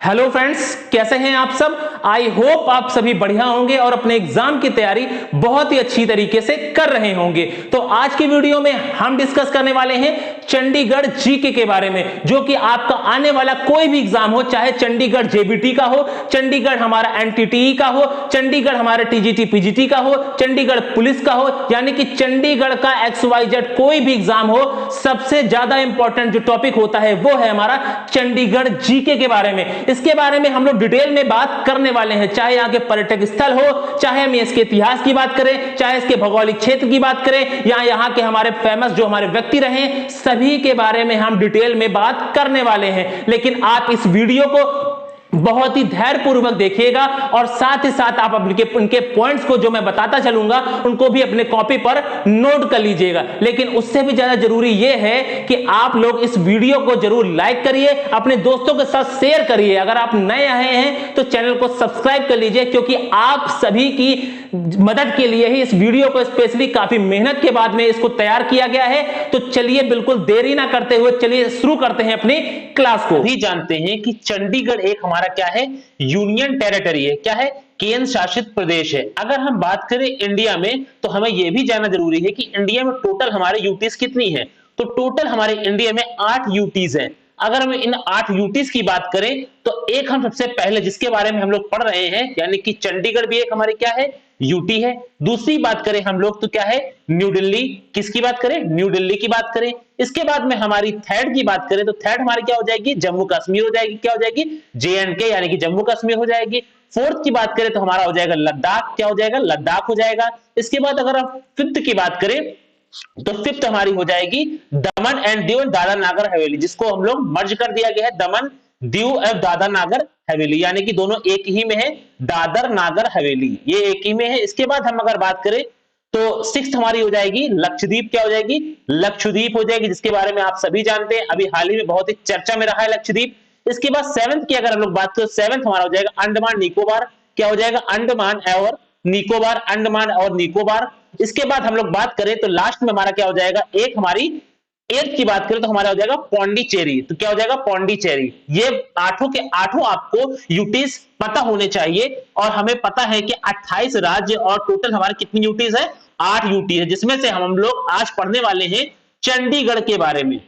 Hello friends, कैसे हैं आप सब। आई होप आप सभी बढ़िया होंगे और अपने एग्जाम की तैयारी बहुत ही अच्छी तरीके से कर रहे होंगे। तो आज की वीडियो में हम डिस्कस करने वाले हैं चंडीगढ़ जीके के बारे में, जो कि आपका आने वाला कोई भी एग्जाम हो, चाहे चंडीगढ़ जेबीटी का हो, चंडीगढ़ हमारा एनटीटीई का हो, चंडीगढ़ हमारा टीजीटी पीजीटी का हो, चंडीगढ़ पुलिस का हो, यानी कि चंडीगढ़ का XYZ कोई भी एग्जाम हो, सबसे ज्यादा इंपॉर्टेंट जो टॉपिक होता है वो है हमारा चंडीगढ़ जीके के बारे में। इसके बारे में हम लोग डिटेल में बात करने वाले हैं, चाहे यहाँ के पर्यटक स्थल हो, चाहे हम इसके इतिहास की बात करें, चाहे इसके भौगोलिक क्षेत्र की बात करें, या यहाँ के हमारे फेमस जो हमारे व्यक्ति रहे, सभी के बारे में हम डिटेल में बात करने वाले हैं। लेकिन आप इस वीडियो को बहुत ही धैर्यपूर्वक देखिएगा और साथ ही साथ आप उनके पॉइंट्स को जो मैं बताता चलूंगा उनको भी अपने कॉपी पर नोट कर लीजिएगा। लेकिन उससे भी ज्यादा जरूरी यह है कि आप लोग इस वीडियो को जरूर लाइक करिए, अपने दोस्तों के साथ शेयर करिए। अगर आप नए आए हैं तो चैनल को सब्सक्राइब कर लीजिए, क्योंकि आप सभी की मदद के लिए ही इस वीडियो को स्पेशली काफी मेहनत के बाद में इसको तैयार किया गया है। तो चलिए बिल्कुल देरी ना करते हुए चलिए शुरू करते हैं अपनी क्लास को। भी जानते हैं कि चंडीगढ़ एक हमारा क्या है, यूनियन टेरिटरी है, क्या है, केंद्र शासित प्रदेश है। अगर हम बात करें इंडिया में तो हमें यह भी जानना जरूरी है कि इंडिया में टोटल हमारे यूटीज कितनी है। तो टोटल हमारे इंडिया में 8 यूटीज हैं। अगर हम इन 8 यूटीज की बात करें तो एक हम सबसे पहले जिसके बारे में हम लोग पढ़ रहे हैं, यानी कि चंडीगढ़ भी एक हमारी क्या है, यूटी है। दूसरी बात करें हम लोग तो क्या है, न्यू दिल्ली। किसकी बात करें, न्यू दिल्ली की बात करें। इसके बाद में हमारी थर्ड की बात करें तो थर्ड हमारी क्या हो जाएगी, जम्मू कश्मीर हो जाएगी। क्या हो जाएगी, JNK यानी कि जम्मू कश्मीर हो जाएगी। फोर्थ की बात करें तो हमारा हो जाएगा लद्दाख। क्या हो जाएगा, लद्दाख हो जाएगा। इसके बाद अगर हम फिफ्थ की बात करें तो फिफ्थ हमारी हो जाएगी दमन एंड दीव, दादर नागर हवेली, जिसको हम लोग मर्ज कर दिया गया है, दमन दीव एवं दादर नागर हवेली, यानी कि दोनों एक ही में है, दादर नागर हवेली ये एक ही में है। इसके बाद हम अगर बात करें तो सिक्स्थ हमारी हो जाएगी लक्षद्वीप। क्या हो जाएगी, लक्षद्वीप हो जाएगी, जिसके बारे में आप सभी जानते हैं, अभी हाल ही में बहुत ही चर्चा में रहा है लक्षद्वीप। इसके बाद सेवंथ की अगर हम लोग बात करें, सेवंथ हमारा हो जाएगा अंडमान निकोबार। क्या हो जाएगा, अंडमान और निकोबार, अंडमान और निकोबार। इसके बाद हम लोग बात करें तो लास्ट में हमारा क्या हो जाएगा, एक हमारी एट्थ की बात करें तो हमारा हो जाएगा पौंडीचेरी। तो क्या हो जाएगा, पौंडीचेरी। ये आठों के आठों आपको यूटीज पता होने चाहिए। और हमें पता है कि 28 राज्य और टोटल हमारे कितनी यूटीज है, 8 यूटी है, जिसमें से हम लोग आज पढ़ने वाले हैं चंडीगढ़ के बारे में।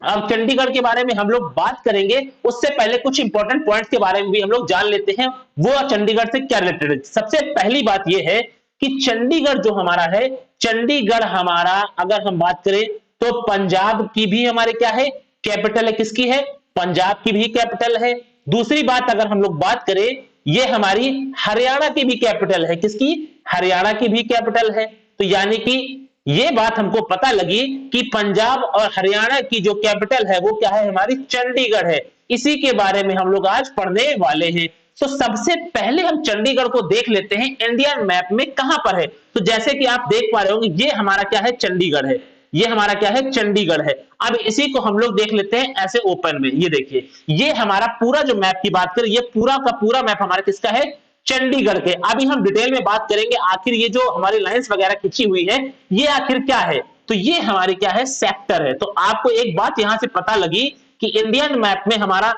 अब चंडीगढ़ के बारे में हम लोग बात करेंगे, उससे पहले कुछ इंपॉर्टेंट पॉइंट्स के बारे में भी हम लोग जान लेते हैं, वो चंडीगढ़ से क्या रिलेटेड है। सबसे पहली बात यह है कि चंडीगढ़ जो हमारा है, चंडीगढ़ हमारा अगर हम बात करें तो पंजाब की भी हमारे क्या है, कैपिटल है। किसकी है, पंजाब की भी कैपिटल है। दूसरी बात अगर हम लोग बात करें, ये हमारी हरियाणा की भी कैपिटल है। किसकी, हरियाणा की भी कैपिटल है। तो यानी कि ये बात हमको पता लगी कि पंजाब और हरियाणा की जो कैपिटल है वो क्या है, हमारी चंडीगढ़ है। इसी के बारे में हम लोग आज पढ़ने वाले हैं। तो सबसे पहले हम चंडीगढ़ को देख लेते हैं इंडियन मैप में कहां पर है। तो जैसे कि आप देख पा रहे होंगे, ये हमारा क्या है, चंडीगढ़ है। ये हमारा क्या है, चंडीगढ़ है। अब इसी को हम लोग देख लेते हैं ऐसे ओपन में। ये देखिए, ये हमारा पूरा जो मैप की बात करें, ये पूरा का पूरा मैप हमारा किसका है, चंडीगढ़ के। अभी हम डिटेल में बात करेंगे आखिर ये जो हमारी लाइंस वगैरह खींची हुई है ये आखिर क्या है। तो ये हमारी क्या है, सेक्टर है। तो आपको एक बात यहां से पता लगी कि इंडियन मैप में हमारा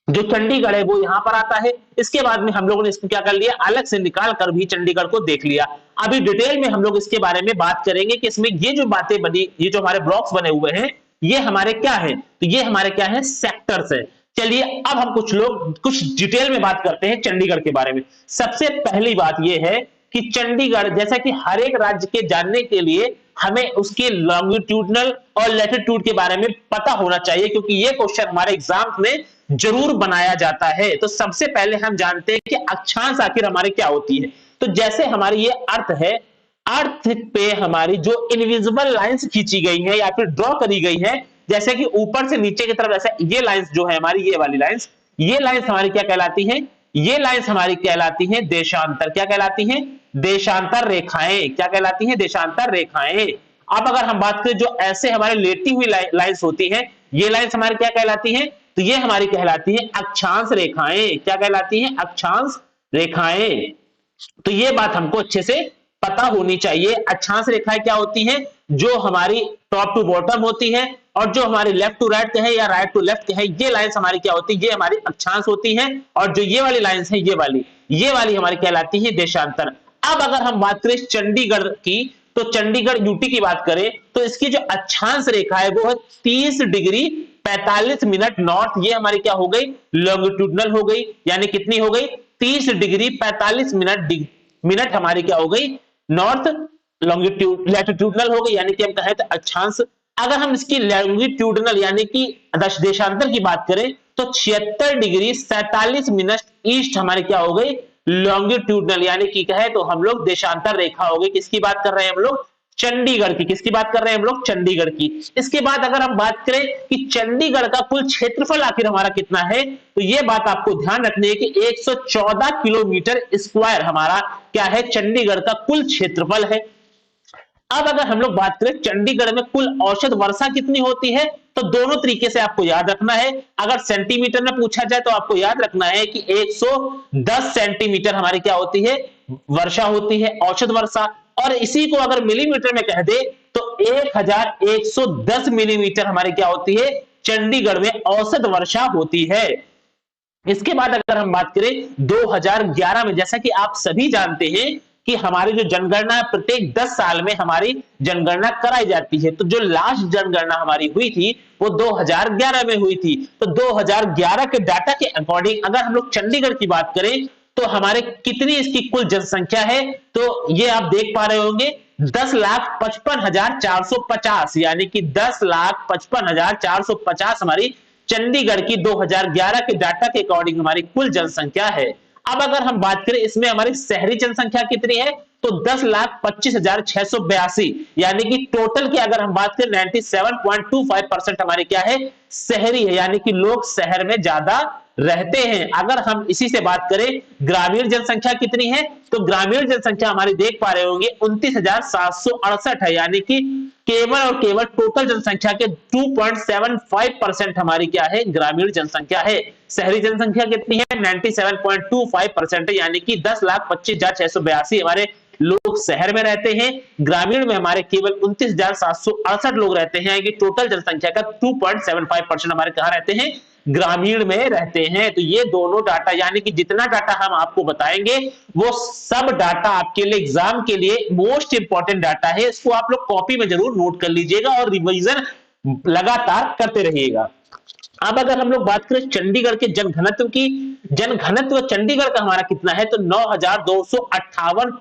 जो चंडीगढ़ है वो यहां पर आता है। इसके बाद में हम लोगों ने इसको क्या कर लिया, अलग से निकाल कर भी चंडीगढ़ को देख लिया। अभी डिटेल में हम लोग इसके बारे में बात करेंगे कि इसमें ये जो बातें बनी, ये जो हमारे ब्लॉक्स बने हुए हैं, ये हमारे क्या है, तो ये हमारे क्या है, सेक्टर्स है। चलिए अब हम कुछ डिटेल में बात करते हैं चंडीगढ़ के बारे में। सबसे पहली बात यह है कि चंडीगढ़, जैसा कि हर एक राज्य के जानने के लिए हमें उसके लॉन्गिट्यूडनल और लैटिट्यूड के बारे में पता होना चाहिए, क्योंकि ये क्वेश्चन हमारे एग्जाम में जरूर बनाया जाता है। तो सबसे पहले हम जानते हैं कि अक्षांश आखिर हमारी क्या होती है। तो जैसे हमारी ये अर्थ है, अर्थ पे हमारी जो इनविजिबल लाइंस खींची गई है या फिर ड्रॉ करी गई है, जैसे कि ऊपर से नीचे की तरफ, ऐसे ये लाइंस जो है हमारी, ये वाली लाइंस, ये लाइंस हमारी क्या कहलाती हैं, ये लाइंस हमारी कहलाती हैं देशांतर। क्या कहलाती हैं, देशांतर रेखाएं। क्या कहलाती हैं, देशांतर रेखाएं। अब अगर हम बात करें जो ऐसे हमारे लेटी हुई लाइंस होती हैं, ये लाइंस हमारी क्या कहलाती हैं, तो ये हमारी कहलाती है अक्षांश रेखाएं। क्या कहलाती हैं, अक्षांश रेखाएं। तो ये बात हमको अच्छे से पता होनी चाहिए। अक्षांश रेखाएं क्या होती हैं, जो हमारी टॉप टू बॉटम होती है, और जो हमारी लेफ्ट टू राइट के है या राइट टू लेफ्ट के है, ये लाइंस हमारी क्या होती है, ये हमारी अक्षांश होती है। और जो ये वाली लाइंस है, ये वाली हमारी कहलाती है देशांतर। अब अगर हम बात करें चंडीगढ़ की, तो चंडीगढ़ यूटी की बात करें तो इसकी जो अक्षांश रेखा है वो है 30 डिग्री 45 मिनट नॉर्थ। ये हमारी क्या हो गई, लॉन्गिट्यूडनल हो गई, यानी कितनी हो गई, 30 डिग्री 45 मिनट हमारी क्या हो गई, नॉर्थ लैटिट्यूडनल हो गई, यानी कि हम कहें तो अक्षांश। अगर हम इसकी लॉन्गिट्यूडनल यानी कि देशांतर की बात करें तो 76 डिग्री 47 मिनट ईस्ट हमारी क्या हो गई, लॉन्गिट्यूडनल, यानी कि कहे तो हम लोग देशांतर रेखा हो गई। किसकी बात कर रहे हैं हम लोग, चंडीगढ़ की। किसकी बात कर रहे हैं हम लोग, चंडीगढ़ की। इसके बाद अगर हम बात करें कि चंडीगढ़ का कुल क्षेत्रफल आखिर हमारा कितना है, तो यह बात आपको ध्यान रखनी है कि 114 किलोमीटर स्क्वायर हमारा क्या है, चंडीगढ़ का कुल क्षेत्रफल है। अब अगर हम लोग बात करें चंडीगढ़ में कुल औसत वर्षा कितनी होती है, तो दोनों तरीके से आपको याद रखना है। अगर सेंटीमीटर में पूछा जाए तो आपको याद रखना है कि 110 सेंटीमीटर हमारी क्या होती है, वर्षा होती है, औसत वर्षा। और इसी को अगर मिलीमीटर में कह दे तो 1110 मिलीमीटर हमारी क्या होती है, चंडीगढ़ में औसत वर्षा होती है। इसके बाद अगर हम बात करें 2011 में, जैसा कि आप सभी जानते हैं कि हमारी जो जनगणना है प्रत्येक 10 साल में हमारी जनगणना कराई जाती है। तो जो लास्ट जनगणना हमारी हुई थी वो 2011 में हुई थी। तो 2011 के डाटा के अकॉर्डिंग अगर हम लोग चंडीगढ़ की बात करें तो हमारे कितनी इसकी कुल जनसंख्या है, तो ये आप देख पा रहे होंगे 10,55,450, यानी कि 10,55,450 हमारी चंडीगढ़ की 2011 के डाटा के अकॉर्डिंग हमारी कुल जनसंख्या है। अब अगर हम बात करें इसमें हमारी शहरी जनसंख्या कितनी है, तो 10,25,682, यानी कि टोटल की अगर हम बात करें 97.25% हमारी क्या है, शहरी है, यानी कि लोग शहर में ज्यादा रहते हैं। अगर हम इसी से बात करें ग्रामीण जनसंख्या कितनी है, तो ग्रामीण जनसंख्या हमारी देख पा रहे होंगे 29,768 है, यानी कि केवल और केवल टोटल जनसंख्या के 2.75% हमारी क्या है, ग्रामीण जनसंख्या है। शहरी जनसंख्या कितनी है, 97.25% है, यानी कि 10,25,682 हमारे लोग शहर में रहते हैं। ग्रामीण में हमारे केवल 29,768 लोग रहते हैं, कि टोटल जनसंख्या का 2.75% हमारे कहां रहते हैं, ग्रामीण में रहते हैं। तो ये दोनों डाटा, यानी कि जितना डाटा हम आपको बताएंगे वो सब डाटा आपके लिए एग्जाम के लिए मोस्ट इंपॉर्टेंट डाटा है। इसको आप लोग कॉपी में जरूर नोट कर लीजिएगा और रिवीजन लगातार करते रहिएगा। अब अगर हम लोग बात करें चंडीगढ़ के जनघनत्व की, जनघनत्व चंडीगढ़ का हमारा कितना है, तो 9,258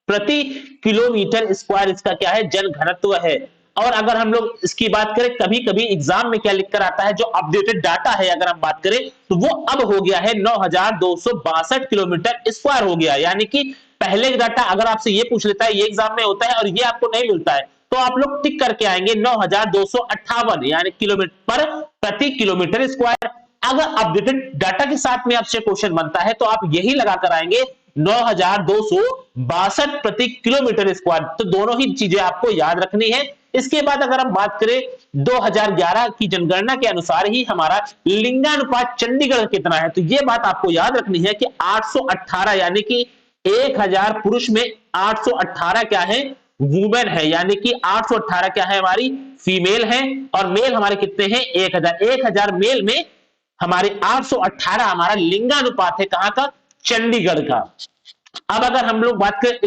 प्रति किलोमीटर स्क्वायर इसका क्या है, जनघनत्व है। और अगर हम लोग इसकी बात करें, कभी कभी एग्जाम में क्या लिखकर आता है, जो अपडेटेड डाटा है अगर हम बात करें तो वो अब हो गया है 9,262 किलोमीटर स्क्वायर हो गया। यानी कि पहले डाटा अगर आपसे ये पूछ लेता है, ये एग्जाम में होता है और ये आपको नहीं मिलता है, तो आप लोग टिक करके आएंगे 9,258 यानी किलोमीटर प्रति किलोमीटर स्क्वायर। अगर अपडेटेड डाटा के साथ में आपसे क्वेश्चन बनता है तो आप यही लगाकर आएंगे 9,262 प्रति किलोमीटर स्क्वायर। तो दोनों ही चीजें आपको याद रखनी है। इसके बाद अगर हम बात करें 2011 की जनगणना के अनुसार ही हमारा लिंगानुपात चंडीगढ़ कितना है, तो यह बात आपको याद रखनी है कि 818, यानी कि 1000 पुरुष में 818 क्या है, वुमेन है, यानी कि 818 क्या है, हमारी फीमेल है। और मेल हमारे कितने हैं, 1000 मेल में हमारे 818 हमारा लिंगानुपात है, कहां का, चंडीगढ़ का। अब अगर हम लोग बात करें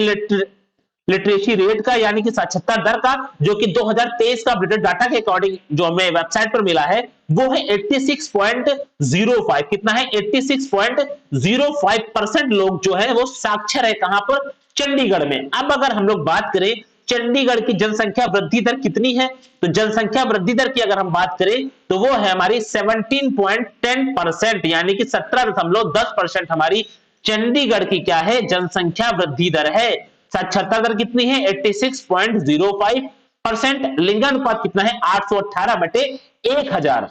लिटरेसी रेट का, यानी कि साक्षरता दर का, जो कि 2023 का अपडेटेड डाटा के अकॉर्डिंग जो हमें वेबसाइट पर मिला है, वो है 86.05। कितना है, 86.05% लोग जो है वो साक्षर है, कहां पर, चंडीगढ़ में। अब अगर हम लोग बात करें चंडीगढ़ की जनसंख्या वृद्धि दर कितनी है, तो जनसंख्या वृद्धि दर की अगर हम बात करें तो वो है हमारी 17.10%, यानी कि 17.10% हमारी चंडीगढ़ की क्या है, जनसंख्या वृद्धि दर है। साक्षरता दर कितनी है, 86.05%। लिंगानुपात कितना है, 818/1000।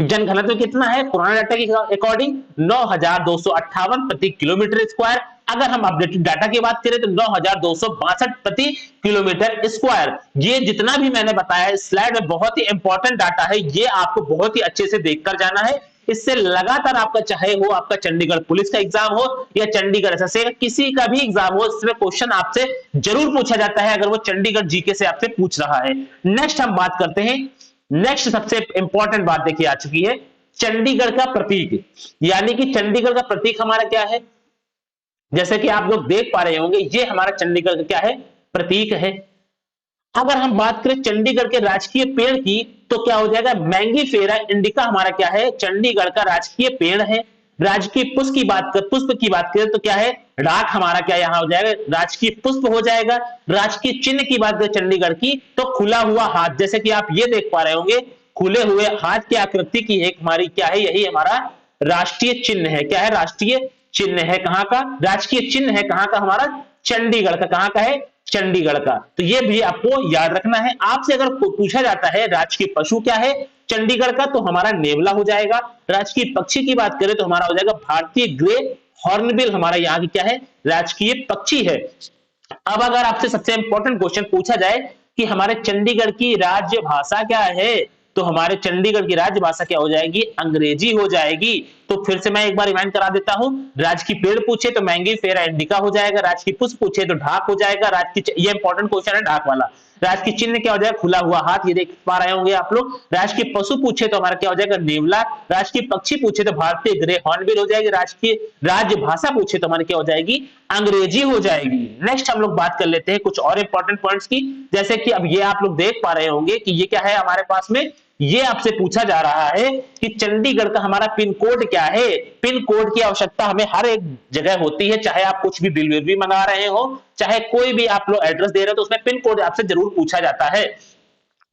जनघनत्व कितना है, पुराने डाटा के अकॉर्डिंग 9,258 प्रति किलोमीटर स्क्वायर। अगर हम अपडेटेड डाटा की बात करें तो 9,262 प्रति किलोमीटर स्क्वायर। ये जितना भी मैंने बताया इस स्लाइड में बहुत ही इंपॉर्टेंट डाटा है, ये आपको बहुत ही अच्छे से देखकर जाना है। इससे लगातार आपका, चाहे हो आपका चंडीगढ़ पुलिस का एग्जाम हो या चंडीगढ़ एसएससी का किसी का भी एग्जाम हो, इसमें क्वेश्चन आपसे जरूर पूछा जाता है अगर वो चंडीगढ़ जीके से आपसे पूछ रहा है। नेक्स्ट हम बात करते हैं नेक्स्ट सबसे इंपॉर्टेंट बात देखिए आ चुकी है, चंडीगढ़ का प्रतीक। यानी कि चंडीगढ़ का प्रतीक हमारा क्या है, जैसे कि आप लोग देख पा रहे होंगे, ये हमारा चंडीगढ़ का क्या है, प्रतीक है। अगर हम बात करें चंडीगढ़ के राजकीय पेड़ की तो क्या हो जाएगा, मैंगीफेरा इंडिका हमारा क्या है, चंडीगढ़ का राजकीय पेड़ है। राजकीय पुष्प की बात करें तो क्या है, डाक हमारा क्या यहां हो जाएगा, राजकीय पुष्प हो जाएगा। राजकीय चिन्ह की बात करें चंडीगढ़ की तो खुला हुआ हाथ, जैसे कि आप ये देख पा रहे होंगे, खुले हुए हाथ की आकृति की एक हमारी क्या है, यही हमारा राष्ट्रीय चिन्ह है। क्या है, राष्ट्रीय चिन्ह है। कहां का राजकीय चिन्ह है, कहां का हमारा, चंडीगढ़ का। कहां का है, चंडीगढ़ का। तो ये भी आपको याद रखना है। आपसे अगर पूछा जाता है राजकीय पशु क्या है चंडीगढ़ का, तो हमारा नेवला हो जाएगा। राजकीय पक्षी की बात करें तो हमारा हो जाएगा भारतीय ग्रे हॉर्नबिल, हमारा यहाँ की क्या है, राजकीय पक्षी है। अब अगर आपसे सबसे इंपॉर्टेंट क्वेश्चन पूछा जाए कि हमारे चंडीगढ़ की राज्य भाषा क्या है, तो हमारे चंडीगढ़ की राजभाषा क्या हो जाएगी, अंग्रेजी हो जाएगी। तो फिर से मैं एक बार रिमाइंड करा देता हूं, राजकीय पेड़ पूछे तो मैंगीफेरा इंडिका हो जाएगा, राजकीय पुष्प पूछे तो ढाक हो जाएगा, ये इंपॉर्टेंट क्वेश्चन है ढाक वाला। राजकीय चिन्ह क्या हो जाएगा, खुला हुआ हाथ, ये देख पा रहे होंगे आप लोग। राजकीय पशु पूछे तो हमारा क्या हो जाएगा, नेवला। राजकीय पक्षी पूछे तो भारतीय ग्रे हॉर्नबिल हो जाएगी। राजकीय राज्य भाषा पूछे तो हमारी क्या हो जाएगी, अंग्रेजी हो जाएगी। नेक्स्ट हम लोग बात कर लेते हैं कुछ और इंपॉर्टेंट पॉइंट्स की, जैसे कि अब ये आप लोग देख पा रहे होंगे कि ये क्या है हमारे पास में, ये आपसे पूछा जा रहा है कि चंडीगढ़ का हमारा पिन कोड क्या है। पिन कोड की आवश्यकता हमें हर एक जगह होती है, चाहे आप कुछ भी डिलीवरी मंगा रहे हो, चाहे कोई भी आप लोग एड्रेस दे रहे हो, तो उसमें पिन कोड आपसे जरूर पूछा जाता है।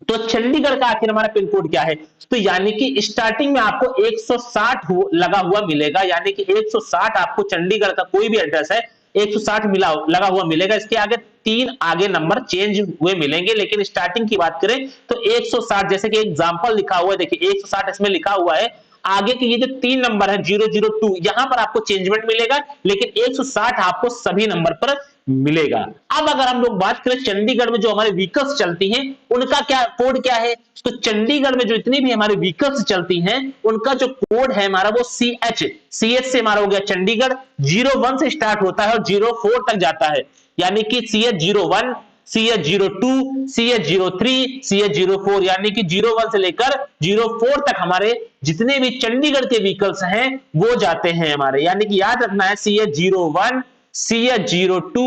तो चंडीगढ़ का आखिर हमारा पिन कोड क्या है, तो यानी कि स्टार्टिंग में आपको 160 लगा हुआ मिलेगा, यानी कि 160 आपको चंडीगढ़ का कोई भी एड्रेस है 160 लगा हुआ मिलेगा। इसके आगे 3 आगे नंबर चेंज हुए मिलेंगे, लेकिन स्टार्टिंग की बात करें तो 160, जैसे कि एग्जांपल लिखा हुआ है, देखिए 160 इसमें लिखा हुआ है। आगे के ये जो 3 नंबर है 002, यहां पर आपको चेंजमेंट मिलेगा, लेकिन 160 आपको सभी नंबर पर मिलेगा। अब अगर हम लोग बात करें चंडीगढ़ में जो हमारे व्हीकल्स चलती हैं उनका क्या कोड क्या है, तो चंडीगढ़ में जो इतनी भी हमारे व्हीकल्स चलती हैं उनका जो कोड है हमारा वो CH से हमारा हो गया चंडीगढ़। 01 से स्टार्ट होता है और 04 तक जाता है, यानी कि CH01, CH02, CH03, CH04, यानी कि 01 से लेकर 04 तक हमारे जितने भी चंडीगढ़ के व्हीकल्स हैं वो जाते हैं हमारे, यानी कि याद रखना है CH01, CH02,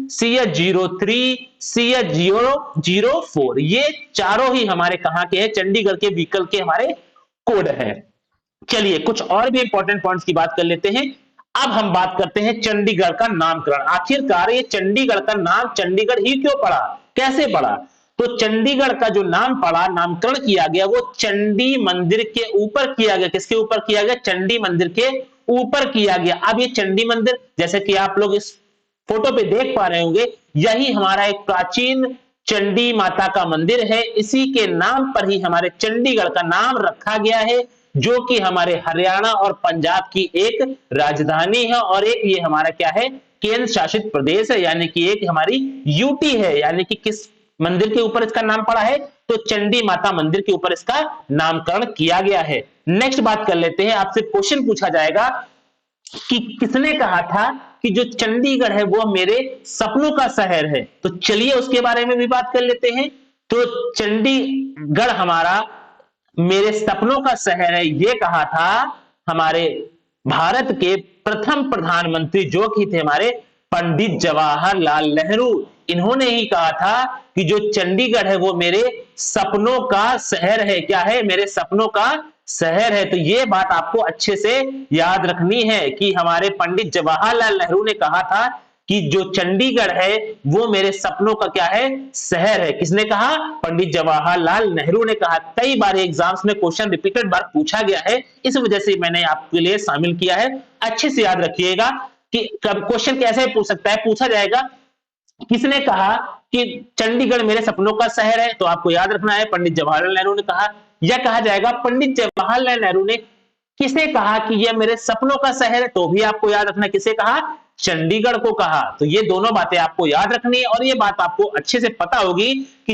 CH03, CH004, ये चारों ही हमारे कहां के हैं, चंडीगढ़ के व्हीकल के हमारे कोड है। चलिए कुछ और भी इंपॉर्टेंट पॉइंट्स की बात कर लेते हैं। अब हम बात करते हैं चंडीगढ़ का नामकरण। आखिरकार ये चंडीगढ़ का नाम चंडीगढ़ ही क्यों पड़ा, कैसे पड़ा, तो चंडीगढ़ का जो नाम पड़ा, नामकरण किया गया वो चंडी मंदिर के ऊपर किया गया। किसके ऊपर किया गया, चंडी मंदिर के ऊपर किया गया। अब ये चंडी मंदिर जैसे कि आप लोग इस फोटो पे देख पा रहे होंगे, यही हमारा एक प्राचीन चंडी माता का मंदिर है। इसी के नाम पर ही हमारे चंडीगढ़ का नाम रखा गया है, जो कि हमारे हरियाणा और पंजाब की एक राजधानी है, और एक ये हमारा क्या है, केंद्र शासित प्रदेश है, यानी कि एक हमारी यूटी है। यानी कि किस मंदिर के ऊपर इसका नाम पड़ा है, तो चंडी माता मंदिर के ऊपर इसका नामकरण किया गया है। नेक्स्ट बात कर लेते हैं, आपसे क्वेश्चन पूछा जाएगा कि किसने कहा था कि जो चंडीगढ़ है वो मेरे सपनों का शहर है, तो चलिए उसके बारे में भी बात कर लेते हैं। तो चंडीगढ़ हमारा मेरे सपनों का शहर है, ये कहा था हमारे भारत के प्रथम प्रधानमंत्री जो कि थे हमारे पंडित जवाहरलाल नेहरू। इन्होंने ही कहा था कि जो चंडीगढ़ है वो मेरे सपनों का शहर है। क्या है, मेरे सपनों का शहर है। तो ये बात आपको अच्छे से याद रखनी है कि हमारे पंडित जवाहरलाल नेहरू ने कहा था कि जो चंडीगढ़ है वो मेरे सपनों का क्या है, शहर है। किसने कहा, पंडित जवाहरलाल नेहरू ने कहा। कई बार एग्जाम्स में क्वेश्चन रिपीटेड बार पूछा गया है, इस वजह से मैंने आपके लिए शामिल किया है। अच्छे से याद रखिएगा कि क्वेश्चन कैसे पूछ सकता है, पूछा जाएगा किसने कहा कि चंडीगढ़ मेरे सपनों का शहर है, तो आपको याद रखना है पंडित जवाहरलाल नेहरू ने कहा। यह कहा जाएगा पंडित जवाहरलाल नेहरू ने किसे कहा कि यह मेरे सपनों का शहर है, तो भी आपको याद रखना किसे कहा, चंडीगढ़ को कहा। तो ये दोनों बातें आपको याद रखनी है, और ये बात आपको अच्छे से पता होगी कि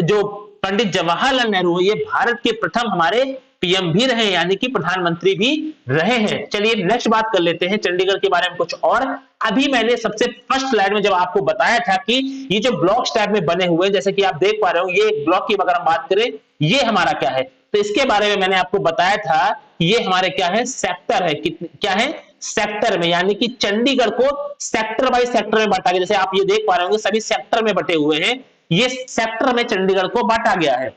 जो पंडित जवाहरलाल नेहरू ये भारत के प्रथम हमारे पीएम भी रहे, यानी कि प्रधानमंत्री भी रहे हैं। चलिए नेक्स्ट बात कर लेते हैं चंडीगढ़ के बारे में कुछ और। अभी मैंने सबसे फर्स्ट स्लाइड में जब आपको बताया था कि ये जो ब्लॉक्स टाइप में बने हुए हैं, जैसे कि आप देख पा रहे हो, ये ब्लॉक की अगर हम बात करें, ये हमारा क्या है, तो इसके बारे में मैंने आपको बताया था, ये हमारे क्या है, सेक्टर है। क्या है, सेक्टर में, यानी कि चंडीगढ़ को सेक्टर बाय सेक्टर में बांटा गया। जैसे आप ये देख पा रहे होंगे सभी सेक्टर में बटे हुए हैं, ये सेक्टर में चंडीगढ़ को बांटा गया है।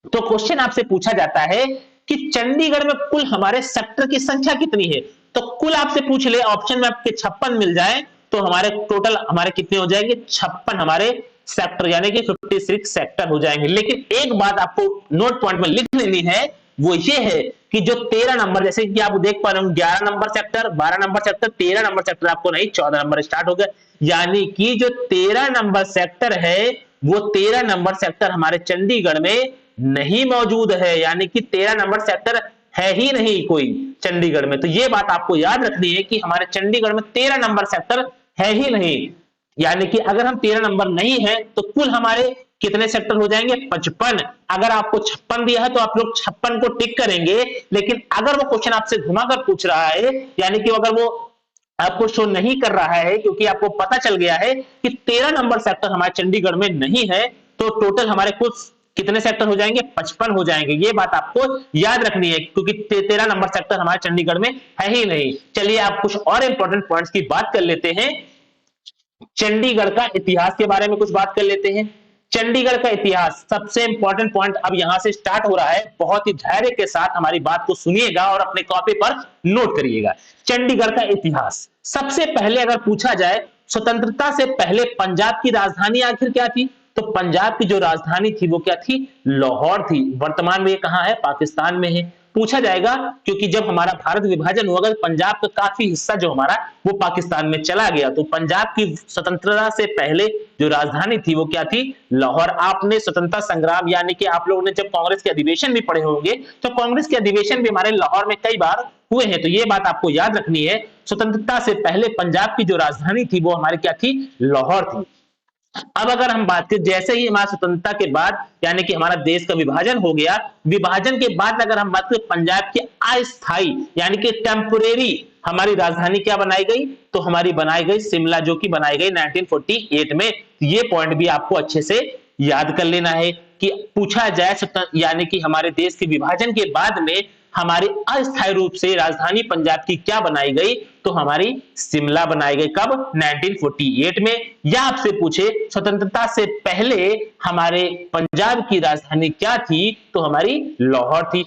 तो क्वेश्चन आपसे पूछा जाता है कि चंडीगढ़ में कुल हमारे सेक्टर की संख्या कितनी है, तो कुल आपसे पूछ ले, ऑप्शन में आपके 56 मिल जाए तो हमारे टोटल हमारे कितने हो जाएंगे, 56 हमारे सेक्टर, यानी कि 56 सेक्टर हो जाएंगे। लेकिन एक बात आपको नोट पॉइंट में लिख लेनी है, वो ये है कि जो 13 नंबर, जैसे कि आप देख पा रहे हो 11 number sector, 12 number sector, 13 number sector आपको नहीं, 14 नंबर स्टार्ट हो गया, यानी कि जो 13 नंबर सेक्टर है वो 13 नंबर सेक्टर हमारे चंडीगढ़ में नहीं मौजूद है, यानी कि 13 नंबर सेक्टर है ही नहीं कोई चंडीगढ़ में। तो ये बात आपको याद रखनी है कि हमारे चंडीगढ़ में 13 नंबर सेक्टर है ही नहीं, यानी कि अगर हम 13 नंबर नहीं है तो कुल हमारे कितने सेक्टर हो जाएंगे, 55। अगर आपको 56 दिया है तो आप लोग 56 को टिक करेंगे, लेकिन अगर वो क्वेश्चन आपसे घुमाकर पूछ रहा है, यानी कि अगर वो आपको शो नहीं कर रहा है क्योंकि आपको पता चल गया है कि 13 नंबर सेक्टर हमारे चंडीगढ़ में नहीं है, तो टोटल हमारे कुल कितने सेक्टर हो जाएंगे, 55 हो जाएंगे। ये बात आपको याद रखनी है क्योंकि 13 नंबर सेक्टर हमारे चंडीगढ़ में है ही नहीं। चलिए आप कुछ और इंपॉर्टेंट पॉइंट्स की बात कर लेते हैं। चंडीगढ़ का इतिहास के बारे में कुछ बात कर लेते हैं। चंडीगढ़ का इतिहास सबसे इंपॉर्टेंट पॉइंट अब यहां से स्टार्ट हो रहा है, बहुत ही धैर्य के साथ हमारी बात को सुनिएगा और अपने कॉपी पर नोट करिएगा। चंडीगढ़ का इतिहास, सबसे पहले अगर पूछा जाए स्वतंत्रता से पहले पंजाब की राजधानी आखिर क्या थी, तो पंजाब की जो राजधानी थी वो क्या थी, लाहौर थी। वर्तमान में ये कहां है, पाकिस्तान में है। पूछा जाएगा क्योंकि जब हमारा भारत विभाजन हुआ तो पंजाब का काफी हिस्सा जो हमारा वो पाकिस्तान में चला गया, तो पंजाब की स्वतंत्रता से पहले जो राजधानी थी वो क्या थी, लाहौर। आपने स्वतंत्रता संग्राम, यानी कि आप लोगों ने जब कांग्रेस के अधिवेशन भी पढ़े होंगे तो कांग्रेस के अधिवेशन भी हमारे लाहौर में कई बार हुए हैं, तो ये बात आपको याद रखनी है। स्वतंत्रता से पहले पंजाब की जो राजधानी थी वो हमारी क्या थी, लाहौर थी। अब अगर हम बात करें, जैसे ही हमारी स्वतंत्रता के बाद यानी कि हमारा देश का विभाजन हो गया, विभाजन के बाद अगर हम बात करें पंजाब की अस्थायी यानी कि टेम्परेरी हमारी राजधानी क्या बनाई गई, तो हमारी बनाई गई शिमला, जो कि बनाई गई 1948 में। ये पॉइंट भी आपको अच्छे से याद कर लेना है कि पूछा जाए यानी कि हमारे देश के विभाजन के बाद में हमारी अस्थायी रूप से राजधानी पंजाब की क्या बनाई गई, तो हमारी शिमला बनाई गई। कब, 1948 में। या आपसे पूछे स्वतंत्रता से पहले हमारे पंजाब की राजधानी क्या थी, तो हमारी लाहौर थी।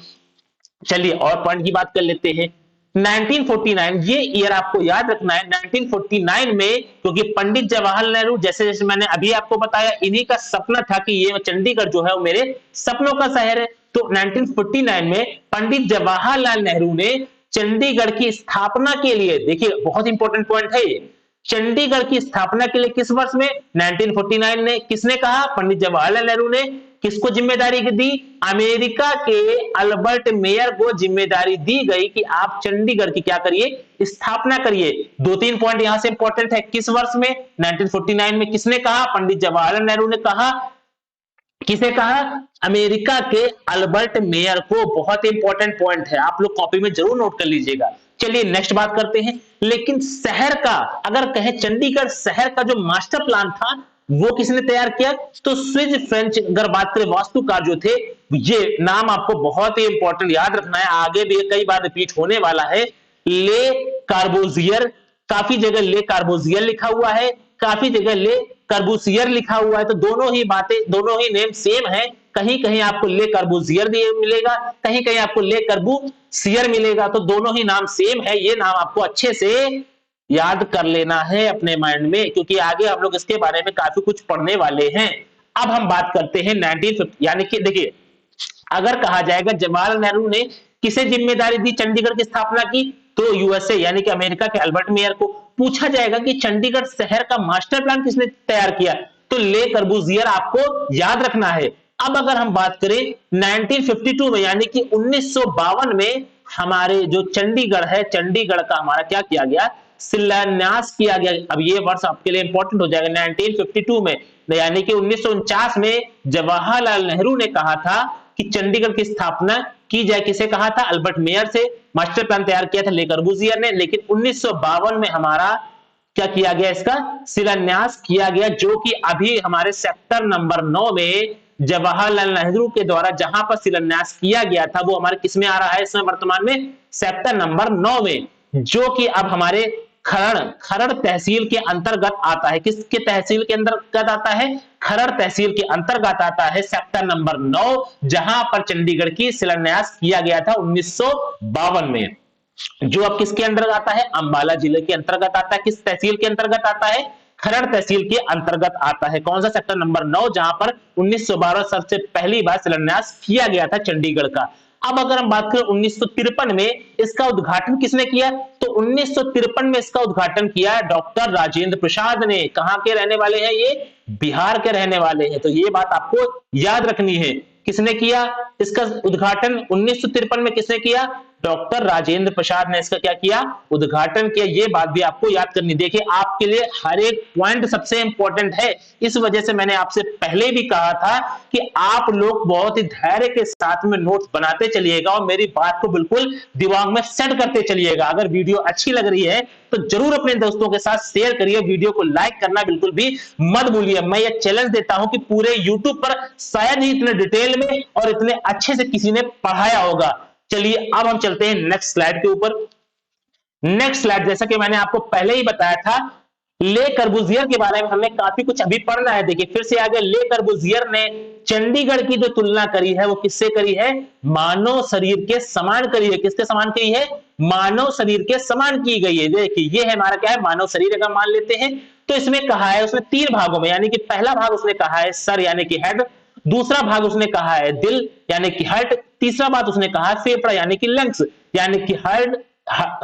चलिए और पॉइंट की बात कर लेते हैं। 1949 ये ईयर आपको याद रखना है। 1949 में क्योंकि पंडित जवाहरलाल नेहरू, जैसे जैसे मैंने अभी आपको बताया, इन्हीं का सपना था कि ये चंडीगढ़ जो है वो मेरे सपनों का शहर है। तो 1949 में पंडित जवाहरलाल नेहरू ने चंडीगढ़ की स्थापना के लिए, देखिए बहुत इंपॉर्टेंट पॉइंट है ये, चंडीगढ़ की स्थापना के लिए किस वर्ष में, 1949 ने। किसने कहा, पंडित जवाहरलाल नेहरू ने। किसको जिम्मेदारी दी, अमेरिका के अल्बर्ट मेयर को जिम्मेदारी दी गई कि आप चंडीगढ़ की क्या करिए, स्थापना करिए। 2-3 पॉइंट यहां से इंपॉर्टेंट है। किस वर्ष में, 1949 में। किसने कहा, पंडित जवाहरलाल नेहरू ने कहा। किसे कहा, अमेरिका के अल्बर्ट मेयर को। बहुत इंपॉर्टेंट पॉइंट है, आप लोग कॉपी में जरूर नोट कर लीजिएगा। चलिए नेक्स्ट बात करते हैं। लेकिन शहर का अगर कहें, चंडीगढ़ शहर का जो मास्टर प्लान था वो किसने तैयार किया, तो स्विस फ्रेंच अगर बात करें वास्तुकार जो थे, ये नाम आपको बहुत ही इंपॉर्टेंट याद रखना है, आगे भी कई बार रिपीट होने वाला है। ले कार्बोजियर, काफी जगह ले कार्बोजियर लिखा हुआ है, काफी जगह ले कार्बूसियर लिखा हुआ है, तो दोनों ही बातें, दोनों ही नेम सेम है। कहीं कहीं आपको ले कार्बूसियर मिलेगा, कहीं कहीं आपको ले कार्बूसियर मिलेगा, तो दोनों ही नाम सेम है। ये नाम आपको अच्छे से याद कर लेना है अपने माइंड में, क्योंकि आगे हम लोग इसके बारे में काफी कुछ पढ़ने वाले हैं। अब हम बात करते हैं 1950, यानी कि देखिए अगर कहा जाएगा जवाहरलाल नेहरू ने किसे जिम्मेदारी दी चंडीगढ़ की स्थापना की, तो यूएसए यानी कि अमेरिका के अल्बर्ट मेयर को। पूछा जाएगा कि चंडीगढ़ शहर का मास्टर प्लान किसने तैयार किया, तो ले कर्बूजियर आपको याद रखना है। अब अगर हम बात करें 1952 में, यानी कि 1952 में हमारे जो चंडीगढ़ है, चंडीगढ़ का हमारा क्या किया गया, शिलान्यास किया गया। अब ये वर्ष आपके लिए इंपॉर्टेंट हो जाएगा। 1952 में, यानी कि 1949 में जवाहरलाल नेहरू ने कहा था कि चंडीगढ़ की स्थापना की जाए। किसे कहा था? अल्बर्ट मेयर से मास्टर प्लान तैयार किया था ले कर्बूजियर ने, लेकिन 1952 में हमारा क्या किया गया? इसका शिलान्यास किया गया, जो कि अभी हमारे सेक्टर नंबर 9 में जवाहरलाल नेहरू के द्वारा जहां पर शिलान्यास किया गया था वो हमारे किसमें आ रहा है इसमें वर्तमान में? सेक्टर नंबर 9 में, जो कि अब हमारे खरड़ तहसील के अंतर्गत आता है। किसके तहसील के अंतर्गत आता है? खरड़ तहसील के अंतर्गत आता है सेक्टर नंबर 9, जहां पर चंडीगढ़ की शिलान्यास किया गया था 1952 में, जो अब किसके अंतर्गत आता है? अंबाला जिले के अंतर्गत आता है। किस तहसील के अंतर्गत आता है? खरड़ तहसील के अंतर्गत आता है। कौन सा? सेक्टर नंबर 9, जहां पर 1912 सबसे पहली बार शिलान्यास किया गया था चंडीगढ़ का। अब अगर हम बात करें 1953 में इसका उद्घाटन किसने किया? तो 1953 में इसका उद्घाटन किया डॉक्टर राजेंद्र प्रसाद ने। कहां के रहने वाले हैं ये? बिहार के रहने वाले हैं। तो ये बात आपको याद रखनी है। किसने किया इसका उद्घाटन? 1953 में किसने किया? डॉक्टर राजेंद्र प्रसाद ने इसका क्या किया? उद्घाटन किया। ये बात भी आपको याद करनी। देखिए, आपके लिए हर एक पॉइंट सबसे इंपॉर्टेंट है। इस वजह से मैंने आपसे पहले भी कहा था कि आप लोग बहुत ही धैर्य के साथ में नोट्स बनाते चलिएगा और मेरी बात को बिल्कुल दिमाग में सेट करते चलिएगा। अगर वीडियो अच्छी लग रही है तो जरूर अपने दोस्तों के साथ शेयर करिए। वीडियो को लाइक करना बिल्कुल भी मत भूलिए। मैं ये चैलेंज देता हूं कि पूरे यूट्यूब पर शायद ही इतने डिटेल में और इतने अच्छे से किसी ने पढ़ाया होगा। चलिए अब हम चलते हैं नेक्स्ट स्लाइड के ऊपर। नेक्स्ट स्लाइड, जैसा कि मैंने आपको पहले ही बताया था, ले कर्बूजियर के बारे में हमें काफी कुछ अभी पढ़ना है। देखिए फिर से आगे, ले कर्बूजियर ने चंडीगढ़ की जो तुलना करी है वो किससे करी है? मानव शरीर के समान करी है। किसके समान करी है? मानव शरीर के समान की गई है। देखिए ये है हमारा क्या है? मानव शरीर अगर मान लेते हैं तो इसमें कहा है, उसने 3 भागों में, यानी कि पहला भाग उसने कहा है सर यानी कि हेड, दूसरा भाग उसने कहा है दिल यानी कि हार्ट, तीसरा बात उसने कहा है फेफड़ा यानी कि लंग्स, यानी कि हार्ट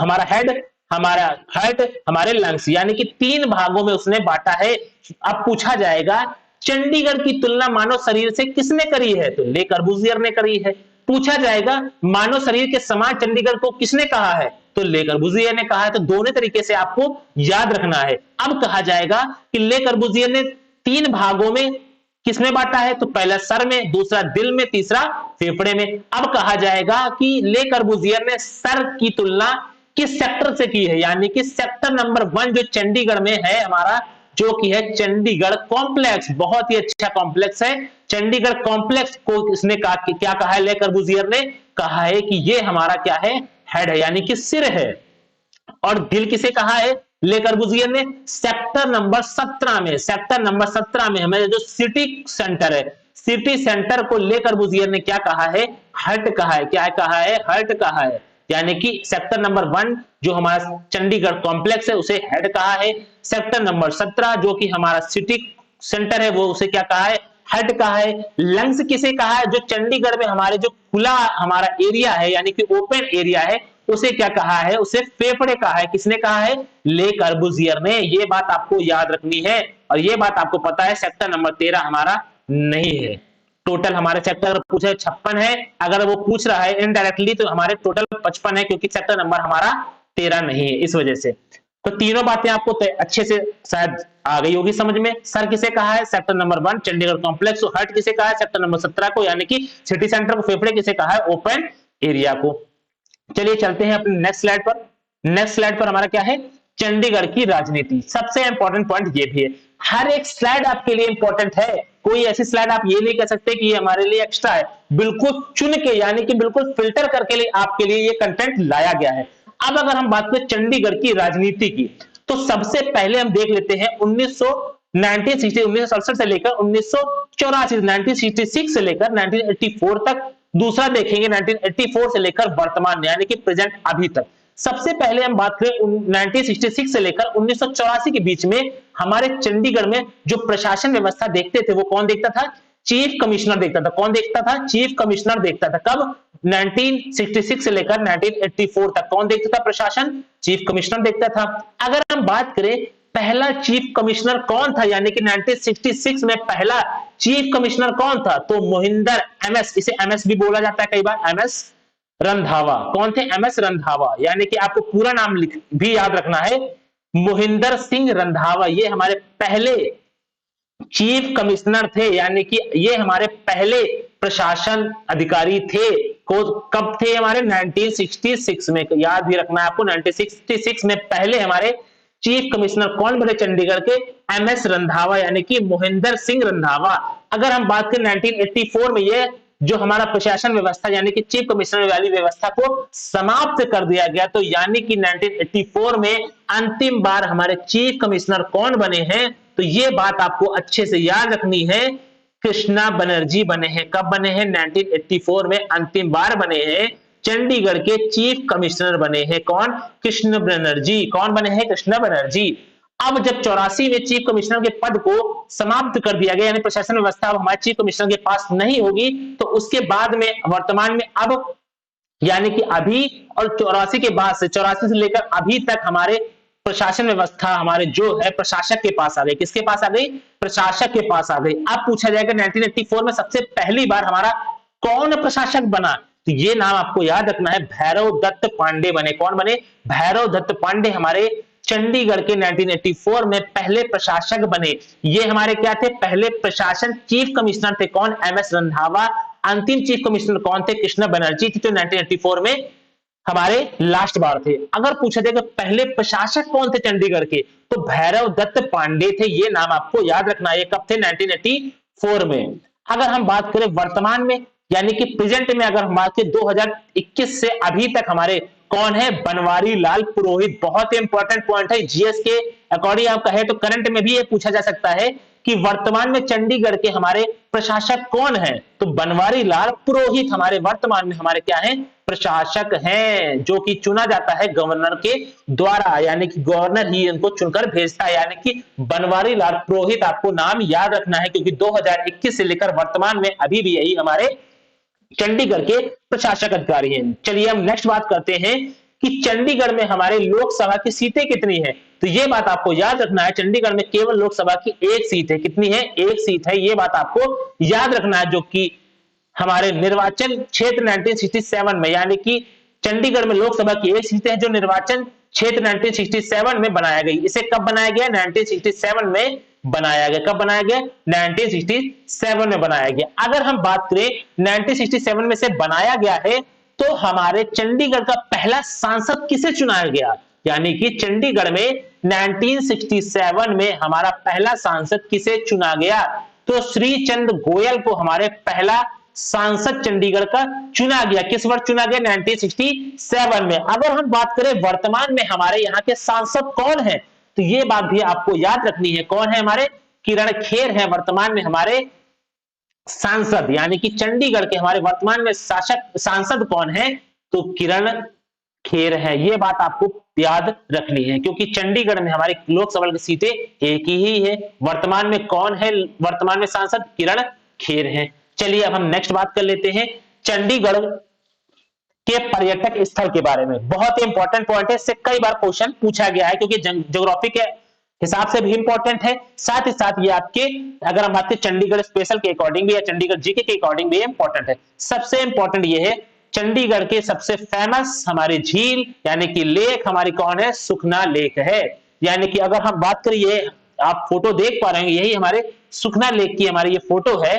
हमारा हेड, हमारा हार्ट, हमारे लंग्स, यानी कि 3 भागों में उसने बांटा है। अब पूछा जाएगा चंडीगढ़ की तुलना मानव शरीर से किसने करी है? तो ले कर्बूजियर ने करी है। पूछा जाएगा मानव शरीर के समान चंडीगढ़ को किसने कहा है? तो ले कर्बूजियर ने कहा है। तो दोनों तरीके से आपको याद रखना है। अब कहा जाएगा कि ले कर्बूजियर ने 3 भागों में किसमें बांटा है? तो पहला सर में, दूसरा दिल में, तीसरा फेफड़े में। अब कहा जाएगा कि ले कर्बूजियर ने सर की तुलना किस सेक्टर से की है? यानी कि सेक्टर नंबर 1 जो चंडीगढ़ में है हमारा, जो कि है चंडीगढ़ कॉम्प्लेक्स। बहुत ही अच्छा कॉम्प्लेक्स है चंडीगढ़ कॉम्प्लेक्स को। इसने कहा कि क्या कहा है? ले कर्बूजियर ने कहा है कि ये हमारा क्या है? हेड है, यानी कि सिर है। और दिल किसे कहा है? ले कर्बूजियर ने सेक्टर नंबर 17 में, सेक्टर नंबर 17 में हमें जो सिटी सेंटर है, सिटी सेंटर को ले कर्बूजियर ने क्या कहा है? हार्ट कहा है। क्या कहा है? हार्ट कहा है। यानी कि सेक्टर नंबर 1 जो हमारा चंडीगढ़ कॉम्प्लेक्स है उसे हेड कहा है। सेक्टर नंबर 17 जो कि हमारा सिटी सेंटर है वो उसे क्या कहा है? हार्ट कहा है। लंग्स किसे कहा है? जो चंडीगढ़ में हमारे जो खुला हमारा एरिया है यानी कि ओपन एरिया है उसे क्या कहा है? उसे फेफड़े कहा है। किसने कहा है? ले कर्बूजियर ने। ये बात आपको याद रखनी है। और ये बात आपको पता है सेक्टर नंबर 13 हमारा नहीं है। टोटल हमारे सेक्टर पूछे 56 है। अगर वो पूछ रहा है इनडायरेक्टली तो हमारे टोटल 55 है, क्योंकि सेक्टर नंबर हमारा 13 नहीं है, इस वजह से। तो तीनों बातें आपको अच्छे से शायद आ गई होगी समझ में। सर किसे कहा है? Sector number 1 Chandigarh complex. Heart किसे कहा है? सेक्टर नंबर 17 को, यानी कि सिटी सेंटर को। फेफड़े किसे कहा है? ओपन एरिया को। चलिए चलते हैं अपने नेक्स्ट स्लाइड पर। नेक्स्ट स्लाइड पर हमारा क्या है? चंडीगढ़ की राजनीति। सबसे इंपॉर्टेंट पॉइंट ये भी है। हर एक स्लाइड आपके लिए इंपॉर्टेंट है। कोई ऐसी स्लाइड आप ये नहीं कह सकते कि ये हमारे लिए एक्स्ट्रा है। बिल्कुल चुन के यानी कि बिल्कुल फिल्टर करके आपके लिए ये कंटेंट लाया गया है। अब अगर हम बात करें चंडीगढ़ की राजनीति की तो सबसे पहले हम देख लेते हैं 1967 से लेकर 1984, 1966 से लेकर 1984 तक। दूसरा देखेंगे 1984 से लेकर वर्तमान यानी कि प्रेजेंट अभी तक। सबसे पहले हम बात करें 1966 से लेकर 1984 के बीच में हमारे चंडीगढ़ में जो प्रशासन व्यवस्था देखते थे वो कौन देखता था? चीफ कमिश्नर देखता था। कौन देखता था? चीफ कमिश्नर देखता था। कब? 1966 से लेकर 1984 तक कौन देखता था प्रशासन? चीफ कमिश्नर देखता था। अगर हम बात करें पहला चीफ कमिश्नर कौन था, यानी कि 1966 में पहला चीफ कमिश्नर कौन था? तो मोहिंदर एमएस, इसे एमएस भी बोला जाता है कई बार, एमएस रंधावा। कौन थे? एमएस रंधावा। यानी कि आपको पूरा नाम भी याद रखना है, मोहिंदर सिंह रंधावा। ये हमारे पहले चीफ कमिश्नर थे, यानी कि ये हमारे पहले प्रशासन अधिकारी थे। कब थे हमारे 1966 में, याद भी रखना है आपको। 1966 में पहले हमारे चीफ कमिश्नर कौन बने चंडीगढ़ के? एमएस रंधावा, यानी कि मोहिंदर सिंह रंधावा। अगर हम बात करें 1984 में ये जो हमारा प्रशासन व्यवस्था यानी कि चीफ कमिश्नर वाली व्यवस्था को समाप्त कर दिया गया, तो यानी कि 1984 में अंतिम बार हमारे चीफ कमिश्नर कौन बने हैं? तो ये बात आपको अच्छे से याद रखनी है, कृष्णा बनर्जी बने हैं। कब बने हैं? 1984 में अंतिम बार बने हैं, चंडीगढ़ के चीफ कमिश्नर बने हैं। कौन? कृष्ण बनर्जी। कौन बने हैं? कृष्ण बनर्जी। अब जब 84 में चीफ कमिश्नर के पद को समाप्त कर दिया गया, यानी प्रशासन व्यवस्था अब हमारे चीफ कमिश्नर के पास नहीं होगी, तो उसके बाद में वर्तमान में अब यानी कि अभी और 84 के बाद से 84 से लेकर अभी तक हमारे प्रशासन व्यवस्था हमारे जो है प्रशासक के पास आ गई। किसके पास आ गई? प्रशासक के पास आ गई। अब पूछा जाएगा 1984 में सबसे पहली बार हमारा कौन प्रशासक बना? तो ये नाम आपको याद रखना है, भैरव दत्त पांडे बने। कौन बने? भैरव दत्त पांडे हमारे चंडीगढ़ के 1984 में पहले प्रशासक बने। ये हमारे क्या थे? पहले प्रशासन चीफ कमिश्नर थे। कौन? एमएस रंधावा। अंतिम चीफ कमिश्नर कौन थे? कृष्ण बनर्जी थे, जो 1984 में हमारे लास्ट बार थे। अगर पूछा जाएगा पहले प्रशासक कौन थे चंडीगढ़ के, तो भैरव दत्त पांडे थे। ये नाम आपको याद रखना है। कब थे? 1984 में। अगर हम बात करें वर्तमान में यानी कि प्रेजेंट में, अगर हम बात करें 2021 से अभी तक हमारे कौन है? बनवारी लाल पुरोहित। बहुत ही इंपॉर्टेंट पॉइंट है, जीएस के अकॉर्डिंग आप कहे तो करंट में भी ये पूछा जा सकता है कि वर्तमान में चंडीगढ़ के हमारे प्रशासक कौन है? तो बनवारी लाल पुरोहित हमारे वर्तमान में हमारे क्या है? प्रशासक हैं, जो कि चुना जाता है गवर्नर के द्वारा, यानी कि गवर्नर ही इनको चुनकर भेजता है। यानी कि बनवारी लाल पुरोहित आपको नाम याद रखना है, क्योंकि 2021 से लेकर वर्तमान में अभी भी यही हमारे चंडीगढ़ के प्रशासक अधिकारी हैं। चलिए हम नेक्स्ट बात करते हैं कि चंडीगढ़ में हमारे लोकसभा की सीटें कितनी हैं। तो ये बात आपको याद रखना है, चंडीगढ़ में केवल लोकसभा की एक सीट है। कितनी है? एक सीट है। ये बात आपको याद रखना है, जो कि हमारे निर्वाचन क्षेत्र 1967 में, यानी कि चंडीगढ़ में लोकसभा की एक सीट है जो निर्वाचन क्षेत्र 1967 में बनाया गई। इसे कब बनाया गया? 1967 में बनाया गया। कब बनाया गया? 1967 में बनाया गया। अगर हम बात करें 1967 में से बनाया गया है, तो हमारे चंडीगढ़ का पहला सांसद किसे चुनाया गया? यानी कि चंडीगढ़ में 1967 में हमारा पहला सांसद किसे चुना गया? तो श्री चंद गोयल को हमारे पहला सांसद चंडीगढ़ का चुना गया। किस वर्ष चुना गया? 1967 में। अगर हम बात करें वर्तमान में हमारे यहाँ के सांसद कौन है, तो ये बात भी आपको याद रखनी है। कौन है? हमारे किरण खेर हैं वर्तमान में हमारे सांसद, यानी कि चंडीगढ़ के हमारे वर्तमान में सांसद कौन है? तो किरण खेर है। ये बात आपको याद रखनी है, क्योंकि चंडीगढ़ में हमारी लोकसभा की सीटें एक ही है। वर्तमान में कौन है वर्तमान में सांसद? किरण खेर है। चलिए अब हम नेक्स्ट बात कर लेते हैं चंडीगढ़ के पर्यटक स्थल के बारे में। बहुत ही इंपॉर्टेंट पॉइंट है, इससे कई बार क्वेश्चन पूछा गया है, क्योंकि ज्योग्राफी के हिसाब से भी इंपॉर्टेंट है, साथ ही साथ ये आपके अगर हम बात करें चंडीगढ़ स्पेशल के अकॉर्डिंग भी या चंडीगढ़ जीके के अकॉर्डिंग भी इंपॉर्टेंट है। सबसे इंपॉर्टेंट ये है चंडीगढ़ के सबसे फेमस हमारी झील यानी कि लेक हमारी कौन है? सुखना लेक है। यानी कि अगर हम बात करें, ये आप फोटो देख पा रहे हैं, यही हमारे सुखना लेक की हमारी ये फोटो है।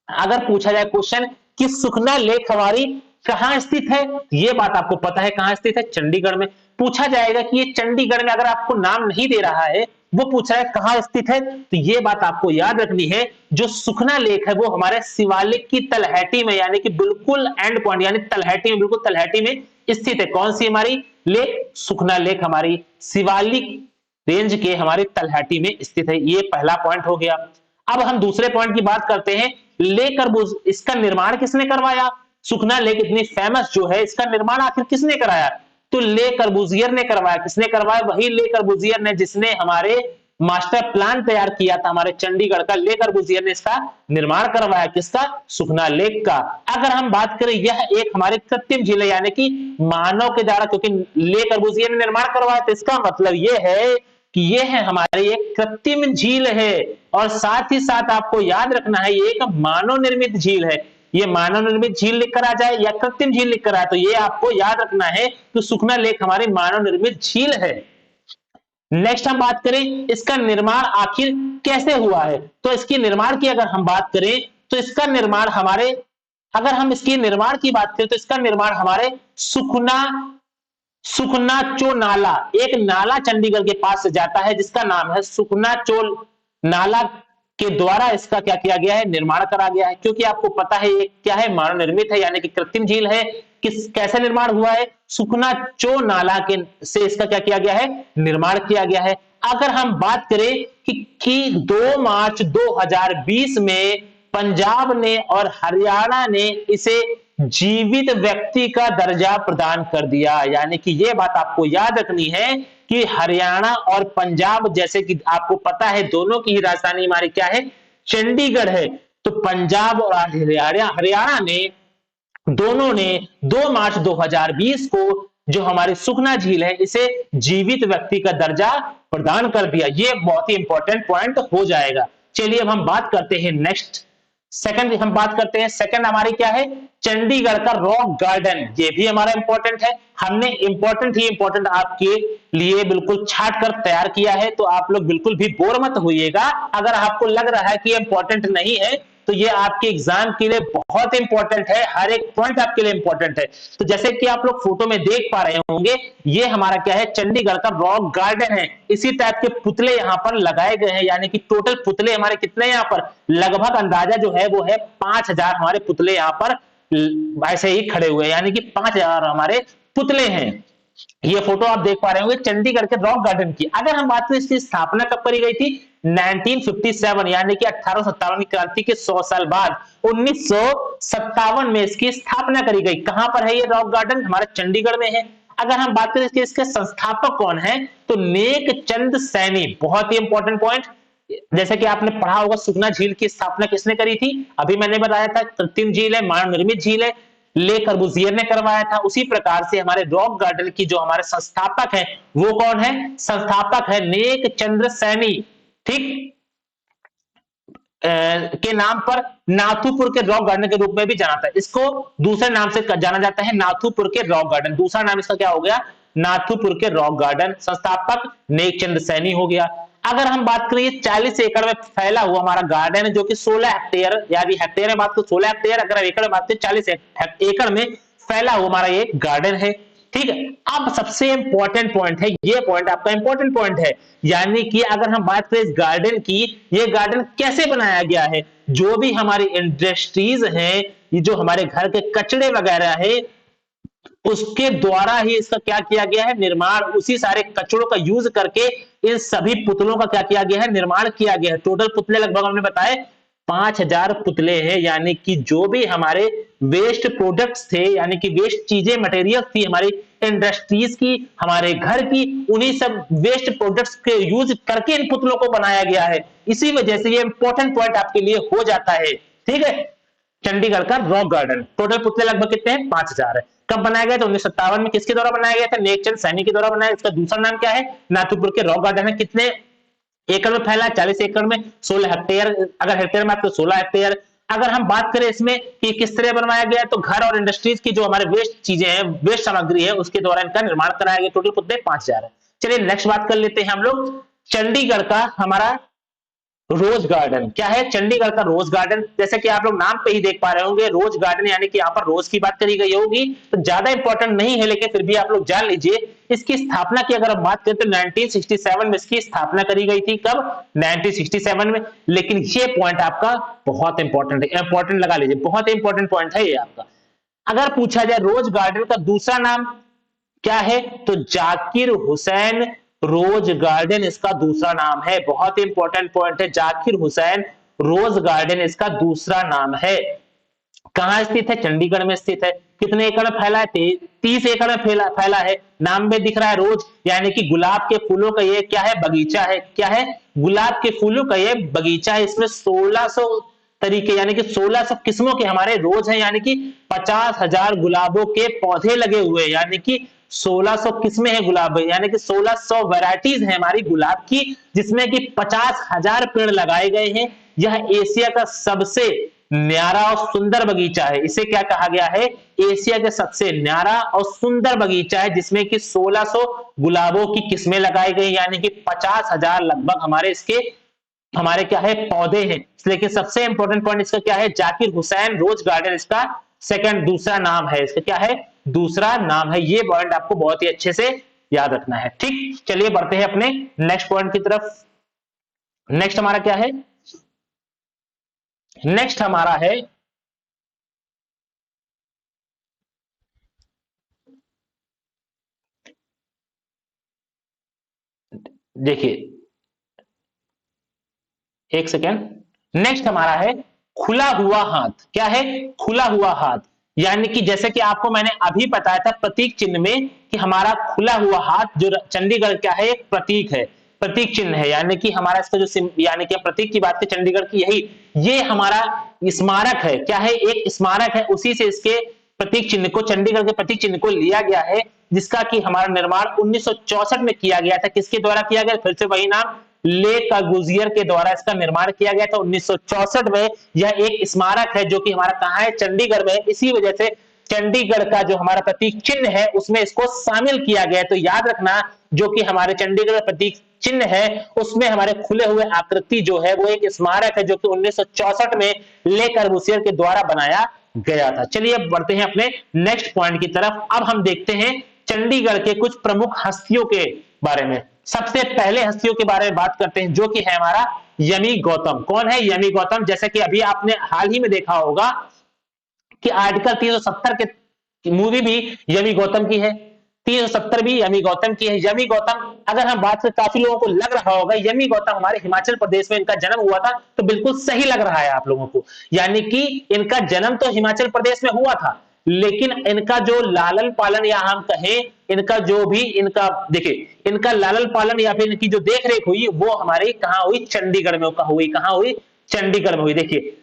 अगर पूछा जाए क्वेश्चन कि सुखना लेक हमारी कहां स्थित है, ये बात आपको पता है कहां स्थित है? चंडीगढ़ में। पूछा जाएगा कि ये चंडीगढ़ में, अगर आपको नाम नहीं दे रहा है, वो पूछा है कहां स्थित है, तो ये बात आपको याद रखनी है, जो सुखना लेक है वो हमारे शिवालिक की तलहटी में, यानी कि बिल्कुल एंड पॉइंट यानी तलहटी में, बिल्कुल तलहटी में स्थित है। कौन सी हमारी लेक? सुखना लेक हमारी शिवालिक रेंज के हमारी तलहटी में स्थित है। ये पहला पॉइंट हो गया। अब हम दूसरे पॉइंट की बात करते हैं, लेक अर्बुज, इसका निर्माण किसने करवाया? सुखना लेक इतनी फेमस जो है, इसका निर्माण आखिर किसने कराया? तो ले कर्बूजियर ने करवाया। किसने करवाया? वही ले कर्बूजियर ने जिसने हमारे मास्टर प्लान तैयार किया था हमारे चंडीगढ़ का। ले कर्बूजियर ने इसका निर्माण करवाया। किसका? सुखना लेक का। अगर हम बात करें, यह एक हमारे कृत्रिम झील है, यानी कि मानव के द्वारा, क्योंकि ले कर्बूजियर ने निर्माण करवाया, तो इसका मतलब यह है कि यह है हमारी एक कृत्रिम झील है। और साथ ही साथ आपको याद रखना है, ये एक मानव निर्मित झील है। ये मानव निर्मित झील लिखकर आ जाए या कृत्रिम झील लिखकर आए, तो ये आपको याद रखना है कि सुखना लेक हमारी मानव निर्मित झील है। नेक्स्ट हम बात करें, इसका निर्माण आखिर कैसे हुआ है। तो इसके निर्माण की अगर हम बात करें, तो इसका निर्माण हमारे अगर हम इसके निर्माण की बात करें तो इसका निर्माण हमारे सुखना चो नाला, एक नाला चंडीगढ़ के पास से जाता है जिसका नाम है सुखना चो नाला के द्वारा इसका क्या किया गया है, निर्माण करा गया है। क्योंकि आपको पता है ये क्या है, मानव निर्मित है यानी कि कृत्रिम झील है। कैसे निर्माण हुआ है, सुखना चो नाला के से इसका क्या किया गया है, निर्माण किया गया है। अगर हम बात करें कि 2 मार्च 2020 में पंजाब ने और हरियाणा ने इसे जीवित व्यक्ति का दर्जा प्रदान कर दिया, यानी कि यह बात आपको याद रखनी है कि हरियाणा और पंजाब, जैसे कि आपको पता है दोनों की ही राजधानी हमारी क्या है, चंडीगढ़ है। तो पंजाब और हरियाणा ने दोनों ने 2 मार्च 2020 को जो हमारी सुखना झील है इसे जीवित व्यक्ति का दर्जा प्रदान कर दिया। ये बहुत ही इंपॉर्टेंट पॉइंट हो जाएगा। चलिए अब हम बात करते हैं नेक्स्ट, सेकंड हम बात करते हैं। सेकंड हमारी क्या है, चंडीगढ़ का रॉक गार्डन, ये भी हमारा इंपॉर्टेंट है। हमने इंपॉर्टेंट आपके लिए बिल्कुल छाट कर तैयार किया है, तो आप लोग बिल्कुल भी बोर मत होइएगा। अगर आपको लग रहा है कि इंपॉर्टेंट नहीं है तो ये आपके एग्जाम के लिए बहुत इंपॉर्टेंट है, हर एक पॉइंट आपके लिए इंपॉर्टेंट है। तो जैसे कि आप लोग फोटो में देख पा रहे होंगे, ये हमारा क्या है, चंडीगढ़ का रॉक गार्डन है। इसी टाइप के पुतले यहाँ पर लगाए गए हैं, यानी कि टोटल पुतले हमारे कितने यहाँ पर, लगभग अंदाजा जो है वो है 5000 हमारे पुतले यहाँ पर ऐसे ही खड़े हुए हैं, यानी कि 5000 हमारे पुतले हैं। ये फोटो आप देख पा रहे होंगे चंडीगढ़ के रॉक गार्डन की। अगर हम बात करें इसकी स्थापना कब करी गई थी, 1957 यानी कि 1857 की क्रांति के 100 साल बाद 1957 में इसकी स्थापना करी गई। कहां पर है ये रॉक गार्डन, हमारे चंडीगढ़ में है। अगर हम बात करें इसके संस्थापक कौन है, तो नेक चंद सैनी, बहुत ही इंपॉर्टेंट पॉइंट। जैसे कि आपने पढ़ा होगा सुखना झील की स्थापना किसने करी थी, अभी मैंने बताया था कृत्रिम झील है, मानव निर्मित झील है, ले कर्बूजियर ने करवाया था। उसी प्रकार से हमारे रॉक गार्डन की जो हमारे संस्थापक है वो कौन है, संस्थापक है नेक चंद्र सैनी, ठीक, के नाम पर नाथुपुर के रॉक गार्डन के रूप में भी जाना था। इसको दूसरे नाम से जाना जाता है नाथुपुर के रॉक गार्डन, दूसरा नाम इसका क्या हो गया, नाथुपुर के रॉक गार्डन। संस्थापक नेक चंद्र सैनी हो गया। अगर हम बात करें 40 एकड़ में फैला हुआ हमारा गार्डन है, जो कि 16 हेक्टेयर, यानी हेक्टेयर में बात करें 16 हेक्टेयर, अगर एकड़ में बात करें 40 एकड़ में फैला हुआ हमारा ये गार्डन है, ठीक है। अब सबसे इंपॉर्टेंट पॉइंट है, ये पॉइंट आपका इंपॉर्टेंट पॉइंट है, यानी कि अगर हम बात करें इस गार्डन की, ये गार्डन कैसे बनाया गया है, जो भी हमारी इंडस्ट्रीज हैं, ये जो हमारे घर के कचरे वगैरह है उसके द्वारा ही इसका क्या किया गया है, निर्माण, उसी सारे कचड़ों का यूज करके इन सभी पुतलों का क्या किया गया है, निर्माण किया गया है। टोटल पुतले लगभग हमने बताए 5000 पुतले हैं, यानी कि जो भी हमारे वेस्ट प्रोडक्ट्स थे, यानी कि वेस्ट चीजें, मटेरियल थी हमारी इंडस्ट्रीज की, हमारे घर की, उन्हीं सब वेस्ट प्रोडक्ट्स के यूज करके इन पुतलों को बनाया गया है। इसी वजह से ये इंपॉर्टेंट पॉइंट आपके लिए हो जाता है, ठीक है। चंडीगढ़ का रॉक गार्डन, टोटल पुतले लगभग कितने हैं, 5000 है। कब बनाया गया था, 1957 में। किसके द्वारा बनाया गया था, नेकचंद सैनी के द्वारा बनाया। इसका दूसरा नाम क्या है, नाथुपुर के रॉक गार्डन है। कितने एकड़ में फैला, 40 एकड़ में, 16 हेक्टेयर, अगर हेक्टेयर में आप तो 16 हेक्टेयर। अगर हम बात करें इसमें कि किस तरह बनवाया गया है, तो घर और इंडस्ट्रीज की जो हमारे वेस्ट चीजें हैं, वेस्ट सामग्री है, उसके द्वारा इनका निर्माण कराया गया। टोटल पुतले 5000 है। चलिए नेक्स्ट बात कर लेते हैं हम लोग चंडीगढ़ का हमारा रोज गार्डन। क्या है, चंडीगढ़ का रोज गार्डन। जैसे कि आप लोग नाम पे ही देख पा रहे होंगे, रोज गार्डन, यानी कि यहाँ पर रोज की बात करी गई होगी, तो ज्यादा इंपॉर्टेंट नहीं है, लेकिन फिर भी आप लोग जान लीजिए। इसकी स्थापना की अगर हम बात करें तो 1967 में इसकी स्थापना करी गई थी। कब, 1967 में। लेकिन ये पॉइंट आपका बहुत इंपॉर्टेंट है, इंपॉर्टेंट लगा लीजिए, बहुत इंपॉर्टेंट पॉइंट है ये आपका। अगर पूछा जाए रोज गार्डन का दूसरा नाम क्या है, तो जाकिर हुसैन रोज गार्डन इसका दूसरा नाम है। बहुत इंपॉर्टेंट पॉइंट है, जाकिर हुसैन रोज गार्डन इसका दूसरा नाम है। कहां स्थित है, चंडीगढ़ में स्थित है। कितने एकड़ में फैला है, 30 एकड़ में फैला है। नाम में दिख रहा है रोज, यानी कि गुलाब के फूलों का ये क्या है, बगीचा है। क्या है, गुलाब के फूलों का ये बगीचा है। इसमें 1600 तरीके, यानी कि 1600 किस्मों के हमारे रोज हैं, यानी कि 50,000 गुलाबों के पौधे लगे हुए, यानी कि 1600 किस्में हैं गुलाब, यानी कि 1600 वैरायटीज हैं हमारी गुलाब की, जिसमें कि 50,000 पेड़ लगाए गए हैं। यह एशिया का सबसे न्यारा और सुंदर बगीचा है। इसे क्या कहा गया है, एशिया के सबसे न्यारा और सुंदर बगीचा है, जिसमें कि 1600 गुलाबों की किस्में लगाई गई, यानी कि 50,000 लगभग हमारे इसके हमारे क्या है पौधे हैं। लेकिन सबसे इंपॉर्टेंट पॉइंट इसका क्या है, जाकिर हुसैन रोज गार्डन इसका सेकंड दूसरा नाम है, इसका क्या है दूसरा नाम है। ये पॉइंट आपको बहुत ही अच्छे से याद रखना है। ठीक, चलिए बढ़ते हैं अपने नेक्स्ट पॉइंट की तरफ। नेक्स्ट हमारा क्या है, नेक्स्ट हमारा है देखिए एक सेकेंड, नेक्स्ट हमारा है खुला हुआ हाथ। क्या है, खुला हुआ हाथ, यानी कि जैसे कि आपको मैंने अभी बताया था प्रतीक चिन्ह में कि हमारा खुला हुआ हाथ जो चंडीगढ़ क्या है एक प्रतीक है, प्रतीक चिन्ह है, यानी कि हमारा इसका जो यानी कि प्रतीक की बात की चंडीगढ़ की, यही ये हमारा स्मारक है। क्या है, एक स्मारक है, उसी से इसके प्रतीक चिन्ह को, चंडीगढ़ के प्रतीक चिन्ह को लिया गया है, जिसका कि हमारा निर्माण 1964 में किया गया था। किसके द्वारा किया गया, फिर से वही नाम, ले कागुजियर के द्वारा इसका निर्माण किया गया था 1964 में। यह एक स्मारक है जो कि हमारा कहां है, चंडीगढ़ में। इसी वजह से चंडीगढ़ का जो हमारा प्रतीक चिन्ह है उसमें इसको शामिल किया गया है। तो याद रखना, जो कि हमारे चंडीगढ़ प्रतीक चिन्ह है उसमें हमारे खुले हुए आकृति जो है वो एक स्मारक है जो कि 1964 में ले कागुजियर के द्वारा बनाया गया था। चलिए अब बढ़ते हैं अपने नेक्स्ट पॉइंट की तरफ। अब हम देखते हैं चंडीगढ़ के कुछ प्रमुख हस्तियों के बारे में। सबसे पहले हस्तियों के बारे में बात करते हैं जो कि है हमारा यमी गौतम। कौन है, यमी गौतम। जैसे कि अभी आपने हाल ही में देखा होगा कि आर्टिकल 370 के मूवी भी यमी गौतम की है, 370 भी यमी गौतम की है। यमी गौतम अगर हम बात करें, काफी लोगों को लग रहा होगा यमी गौतम हमारे हिमाचल प्रदेश में इनका जन्म हुआ था, तो बिल्कुल सही लग रहा है आप लोगों को। यानी कि इनका जन्म तो हिमाचल प्रदेश में हुआ था, लेकिन इनका जो लालन पालन या हम कहें इनका जो भी इनका देखिए इनका लालन पालन या फिर इनकी जो देख रेख हुई वो हमारी कहां हुई, चंडीगढ़ में हुई। कहां हुई, चंडीगढ़ में हुई। देखिए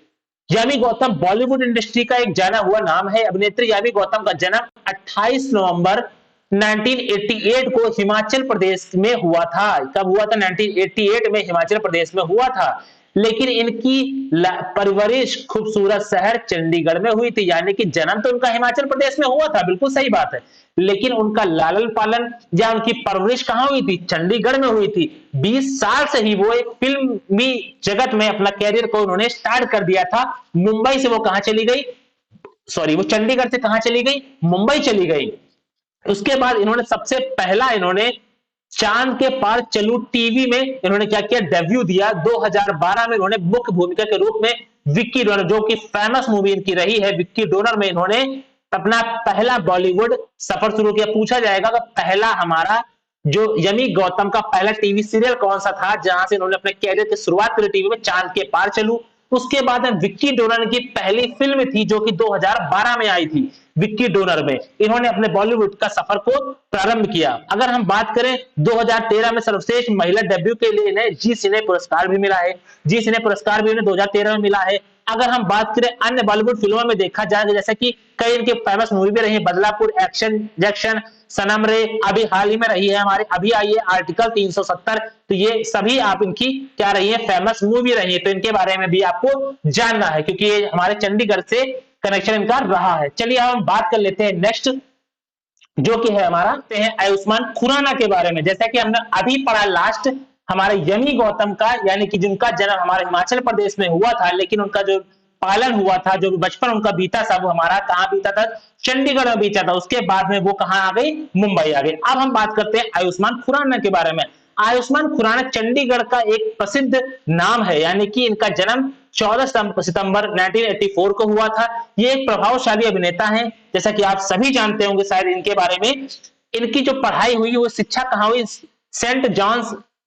यामी गौतम बॉलीवुड इंडस्ट्री का एक जाना हुआ नाम है। अभिनेत्री यामी गौतम का जन्म 28 नवंबर 1988 को हिमाचल प्रदेश में हुआ था। कब हुआ था, 1988 में हिमाचल प्रदेश में हुआ था। लेकिन इनकी परवरिश खूबसूरत शहर चंडीगढ़ में हुई थी, यानी कि जन्म तो उनका हिमाचल प्रदेश में हुआ था, बिल्कुल सही बात है, लेकिन उनका लालन पालन या उनकी परवरिश कहां हुई थी, चंडीगढ़ में हुई थी। 20 साल से ही वो एक फिल्मी जगत में अपना कैरियर को उन्होंने स्टार्ट कर दिया था। मुंबई से वो कहां चली गई, सॉरी वो चंडीगढ़ से कहां चली गई, मुंबई चली गई। उसके बाद इन्होंने सबसे पहला इन्होंने चांद के पार चलू टीवी में इन्होंने क्या किया, डेब्यू दिया। 2012 में इन्होंने मुख्य भूमिका के रूप में विक्की डोनर, जो कि फेमस मूवी इनकी रही है विक्की डोनर, में इन्होंने अपना पहला बॉलीवुड सफर शुरू किया। पूछा जाएगा कि पहला हमारा जो यमी गौतम का पहला टीवी सीरियल कौन सा था जहां से इन्होंने अपने कैरियर की शुरुआत करी टीवी में, चांद के पार चलू। उसके बाद विक्की डोनर की पहली फिल्म थी जो कि 2012 में आई थी, विक्की डोनर में इन्होंने अपने बॉलीवुड का सफर को प्रारंभ किया। अगर हम बात करें 2013 में सर्वश्रेष्ठ महिला डेब्यू के लिए इन्हें जी सिने पुरस्कार भी मिला है, जी सिने पुरस्कार भी इन्हें 2013 में मिला है। अगर हम बात करें अन्य बॉलीवुड फिल्मों में देखा जाए, जैसे कि कई इनके फेमस मूवी भी रही है, बदलापुर, एक्शन जैक्शन, सनम रे, अभी हाल ही में रही है हमारे, अभी आई है आर्टिकल 370, तो ये सभी आप इनकी क्या रही है, फेमस मूवी रही है। तो इनके बारे में भी आपको जानना है क्योंकि ये हमारे चंडीगढ़ से कनेक्शन इनका रहा है। चलिए हम बात कर लेते हैं नेक्स्ट, जो कि है हमारा आयुष्मान खुराना के बारे में। जैसा कि हमने अभी पढ़ा लास्ट हमारे यमी गौतम का, यानी कि जिनका जन्म हमारे हिमाचल प्रदेश में हुआ था, लेकिन उनका जो पालन हुआ था, जो बचपन उनका बीता था, वो हमारा कहां बीता था, चंडीगढ़ में बीता था। उसके बाद में वो कहां आ गई, मुंबई आ गई। अब हम बात करते हैं आयुष्मान खुराना के बारे में। आयुष्मान खुराना चंडीगढ़ का एक प्रसिद्ध नाम है, यानी कि इनका जन्म 14 सितंबर 1984 को हुआ था। ये एक प्रभावशाली अभिनेता हैं, जैसा कि आप सभी जानते होंगे शायद इनके बारे में। इनकी जो पढ़ाई हुई वो शिक्षा कहां हुई, Saint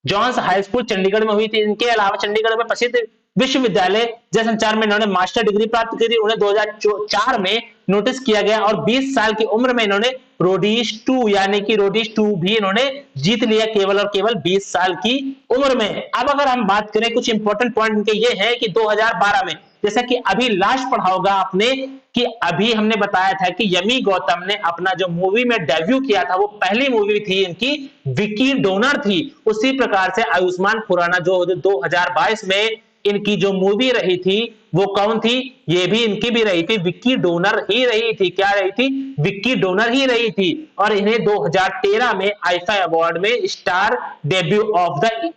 John's High School Chandigarh में हुई थी। इनके अलावा चंडीगढ़ में प्रसिद्ध विश्वविद्यालय जनसंचार में इन्होंने मास्टर डिग्री प्राप्त की थी। उन्हें 2004 में नोटिस किया गया और 20 साल की उम्र में इन्होंने रोडीज 2 यानी कि रोडीज 2 भी इन्होंने जीत लिया, केवल और केवल 20 साल की उम्र में। अब अगर हम बात करें, कुछ इंपॉर्टेंट पॉइंट इनके ये है कि 2012 में, जैसा कि अभी लास्ट पढ़ा होगा आपने कि अभी हमने बताया था कि यमी गौतम ने अपना जो मूवी में डेब्यू किया था वो पहली मूवी थी इनकी विक्की डोनर थी। उसी प्रकार से आयुष्मान खुराना जो 2022 में इनकी जो मूवी रही थी वो कौन थी, ये भी इनकी भी रही थी, विक्की डोनर ही रही थी। क्या रही थी, विक्की डोनर ही रही थी। और इन्हें 2013 में आईफा अवार्ड में star debut of the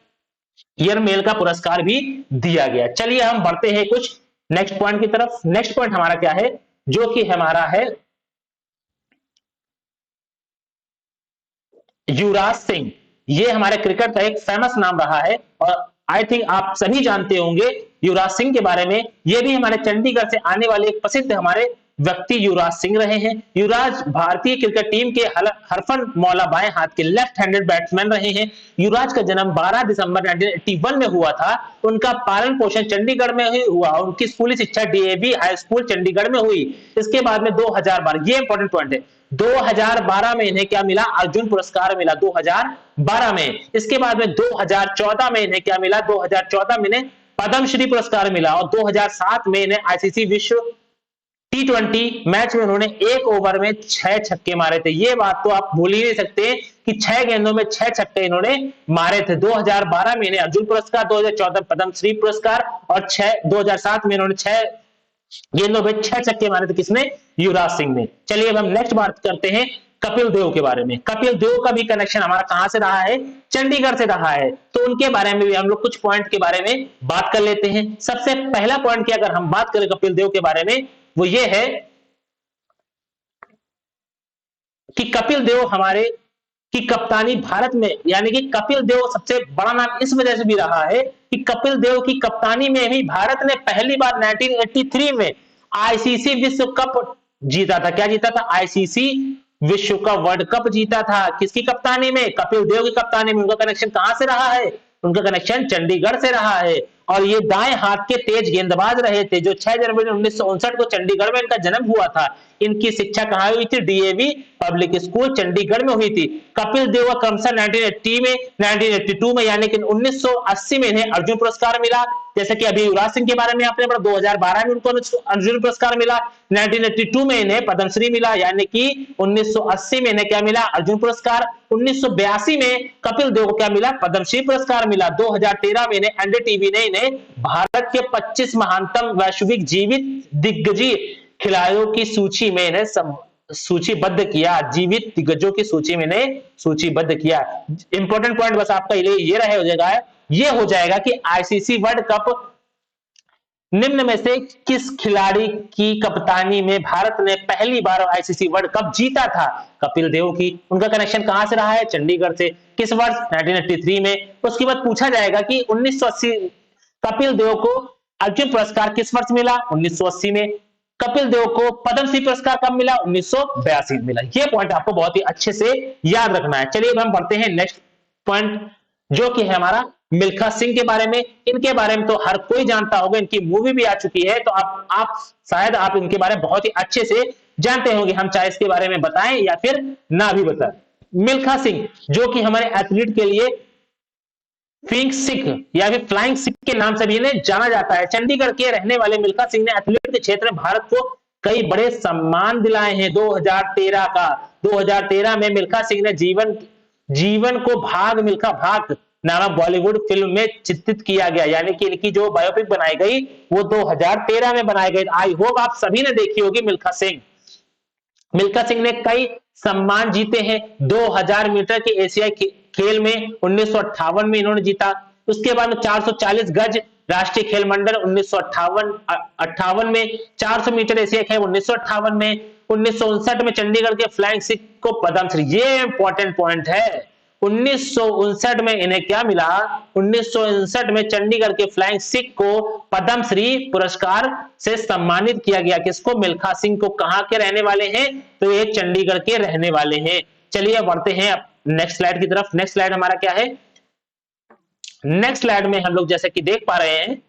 year male का पुरस्कार भी दिया गया। चलिए हम बढ़ते हैं कुछ नेक्स्ट पॉइंट की तरफ। नेक्स्ट पॉइंट हमारा क्या है, जो कि हमारा है युवराज सिंह। ये हमारे क्रिकेट का एक फेमस नाम रहा है और आई थिंक आप सभी जानते होंगे युवराज सिंह के बारे में। ये भी हमारे चंडीगढ़ से आने वाले एक प्रसिद्ध हमारे व्यक्ति युवराज सिंह रहे हैं। युवराज भारतीय क्रिकेट टीम के हरफन मौला बाएं हाथ के लेफ्ट हैंडेड बैट्समैन रहे हैं। युवराज का जन्म 12 दिसंबर 1981 में हुआ था। उनका पालन पोषण चंडीगढ़ में ही हुआ। उनकी स्कूली शिक्षा डीएवी हाई स्कूल चंडीगढ़ में हुई। इसके बाद में 2012, ये इंपॉर्टेंट पॉइंट है, 2012 में इन्हें क्या मिला, अर्जुन पुरस्कार मिला 2012 में। इसके बाद में 2014 में इन्हें क्या मिला, 2014 में इन्हें पद्मश्री पुरस्कार मिला और 2007 में इन्हें आईसीसी विश्व T20 मैच में उन्होंने एक ओवर में 6 छक्के मारे थे। ये बात तो आप भूल ही नहीं सकते कि 6 गेंदों में 6 छक्के इन्होंने मारे थे। 2012 में इन्हें अर्जुन पुरस्कार, 2014 पद्मश्री पुरस्कार और 2007 में इन्होंने 6 गेंदों में 6 छक्के मारे थे। किसने, युवराज सिंह ने। चलिए अब हम नेक्स्ट बात करते हैं कपिल देव के बारे में। कपिल देव का भी कनेक्शन हमारा कहां से रहा है, चंडीगढ़ से रहा है। तो उनके बारे में भी हम लोग कुछ पॉइंट के बारे में बात कर लेते हैं। सबसे पहला पॉइंट की अगर हम बात करें कपिल देव के बारे में, वो ये है कि कपिल देव हमारे की कप्तानी भारत में, यानी कि कपिल देव सबसे बड़ा नाम इस वजह से भी रहा है कि कपिल देव की कप्तानी में ही भारत ने पहली बार 1983 में आईसीसी विश्व कप जीता था। क्या जीता था, आईसीसी विश्व कप, वर्ल्ड कप जीता था। किसकी कप्तानी में, कपिल देव की कप्तानी में। उनका कनेक्शन कहां से रहा है, उनका कनेक्शन चंडीगढ़ से रहा है। और ये दाएं हाथ के तेज गेंदबाज रहे थे, जो 6 जनवरी 1959 को चंडीगढ़ में इनका जन्म हुआ था। इनकी शिक्षा कहां हुई थी, डीएवी पब्लिक स्कूल चंडीगढ़ में हुई थी। कपिल देव का क्रमशः 1980 में, 1982 में, यानी कि 1980 में इन्हें अर्जुन पुरस्कार मिला। जैसे कि अभी युवराज सिंह के बारे में आपने पढ़ा, 2012 में उनको अर्जुन पुरस्कार मिला। 1982 में इन्हें पद्मश्री मिला, यानी कि 1980 में इन्हें क्या मिला, अर्जुन पुरस्कार। 1982 में कपिल देव को क्या मिला, पद्मश्री पुरस्कार मिला। 2013 में इन्हें एनडीटीवी ने इन्हें भारत के 25 महानतम वैश्विक जीवित दिग्गजी खिलाड़ियों की सूची में इन्हें सूचीबद्ध किया। जीवित दिग्गजों की सूची में इन्हें सूचीबद्ध किया। इंपॉर्टेंट पॉइंट बस आपका ये रहे हो जाएगा, ये हो जाएगा कि आईसीसी वर्ल्ड कप निम्न में से किस खिलाड़ी की कप्तानी में भारत ने पहली बार आईसीसी वर्ल्ड कप जीता था, कपिल देव की। उनका कनेक्शन कहां से रहा है, चंडीगढ़ से। किस वर्ष, 1983 में। उसके बाद पूछा जाएगा कि 1980 कपिल देव को अर्जुन पुरस्कार किस वर्ष मिला, 1980 में। कपिल देव को पद्मश्री पुरस्कार कब मिला, 1982 में मिला। ये पॉइंट आपको बहुत ही अच्छे से याद रखना है। चलिए हम बढ़ते हैं नेक्स्ट पॉइंट, जो कि है हमारा मिल्खा सिंह के बारे में। इनके बारे में तो हर कोई जानता होगा, इनकी मूवी भी आ चुकी है, तो आप शायद आप इनके बारे में बहुत ही अच्छे से जानते होंगे, हम चाहे इसके बारे में बताएं या फिर ना भी बताएं। मिल्खा सिंह, जो कि हमारे एथलीट के लिए फिंक सिख या फिर फ्लाइंग सिख के नाम से भी इन्हें जाना जाता है। चंडीगढ़ के रहने वाले मिल्खा सिंह ने एथलीट के क्षेत्र में भारत को कई बड़े सम्मान दिलाए हैं। 2013 में मिल्खा सिंह ने जीवन को भाग मिल्खा भाग नामक बॉलीवुड फिल्म में चित्रित किया गया, यानी कि इनकी जो बायोपिक बनाई गई वो 2013 में बनाई गई। आई होप आप सभी ने देखी होगी मिल्खा सिंह। मिल्खा सिंह ने कई सम्मान जीते हैं। 2000 मीटर के एशियाई खेल में 1958 में इन्होंने जीता। उसके बाद 440 गज राष्ट्रीय खेल मंडल 1958 में, 400 मीटर एशियाई खेल 1958 में, 1959 में चंडीगढ़ के फ्लाइंग सिख को पद्मश्री। ये इंपॉर्टेंट पॉइंट है, 1959 में इन्हें क्या मिला, 1959 में चंडीगढ़ के फ्लाइंग सिख को पद्मश्री पुरस्कार से सम्मानित किया गया। किसको, मिल्खा सिंह को। कहां के रहने वाले हैं, तो ये चंडीगढ़ के रहने वाले हैं। चलिए बढ़ते हैं नेक्स्ट स्लाइड की तरफ। नेक्स्ट स्लाइड हमारा क्या है, नेक्स्ट स्लाइड में हम लोग जैसे कि देख पा रहे हैं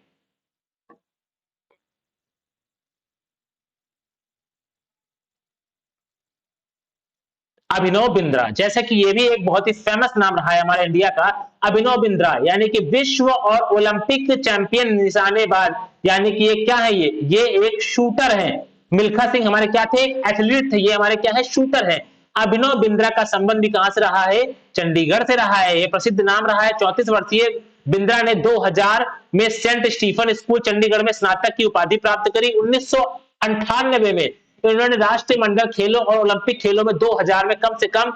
अभिनव बिंद्रा। जैसे कि ये भी एक बहुत ही फेमस नाम रहा है हमारे इंडिया का, अभिनव बिंद्रा, यानी कि विश्व और ओलंपिक चैंपियन निशानेबाज। यानी कि ये क्या है, ये एक शूटर है। मिल्खा सिंह हमारे क्या थे, एथलीट थे, ये हमारे क्या है, शूटर है। अभिनव बिंद्रा का संबंध भी कहां से रहा है, चंडीगढ़ से रहा है। ये प्रसिद्ध नाम रहा है। 34 वर्षीय बिंद्रा ने 2000 में सेंट स्टीफन स्कूल चंडीगढ़ में स्नातक की उपाधि प्राप्त करी। 1998 में इन्होंने राष्ट्रमंडल खेलों और ओलंपिक खेलों में 2000 में कम से कम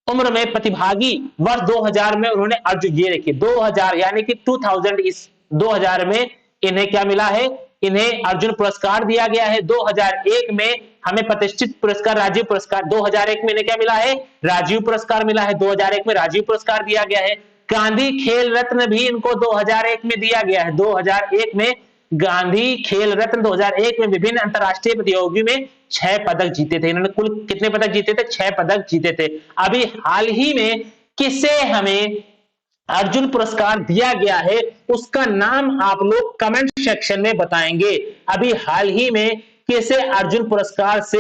उम्र में प्रतिभागी वर्ष 2000 में उन्होंने अर्जुन, ये देखिए 2000 यानी कि 2000, इस 2000 में इन्हें क्या मिला है, इन्हें अर्जुन पुरस्कार दिया गया है। 2001 में हमें प्रतिष्ठित पुरस्कार राजीव पुरस्कार, 2001 में इन्हें क्या मिला है, राजीव पुरस्कार मिला है। 2001 में राजीव पुरस्कार दिया गया है। गांधी खेल रत्न भी इनको 2001 में दिया गया है। 2001 में गांधी खेल रत्न 2001 में विभिन्न अंतरराष्ट्रीय प्रतियोगिताओं में 6 पदक जीते थे। इन्होंने कुल कितने पदक जीते थे, 6 पदक जीते थे। अभी हाल ही में किसे हमें अर्जुन पुरस्कार दिया गया है, उसका नाम आप लोग कमेंट सेक्शन में बताएंगे। अभी हाल ही में किसे अर्जुन पुरस्कार से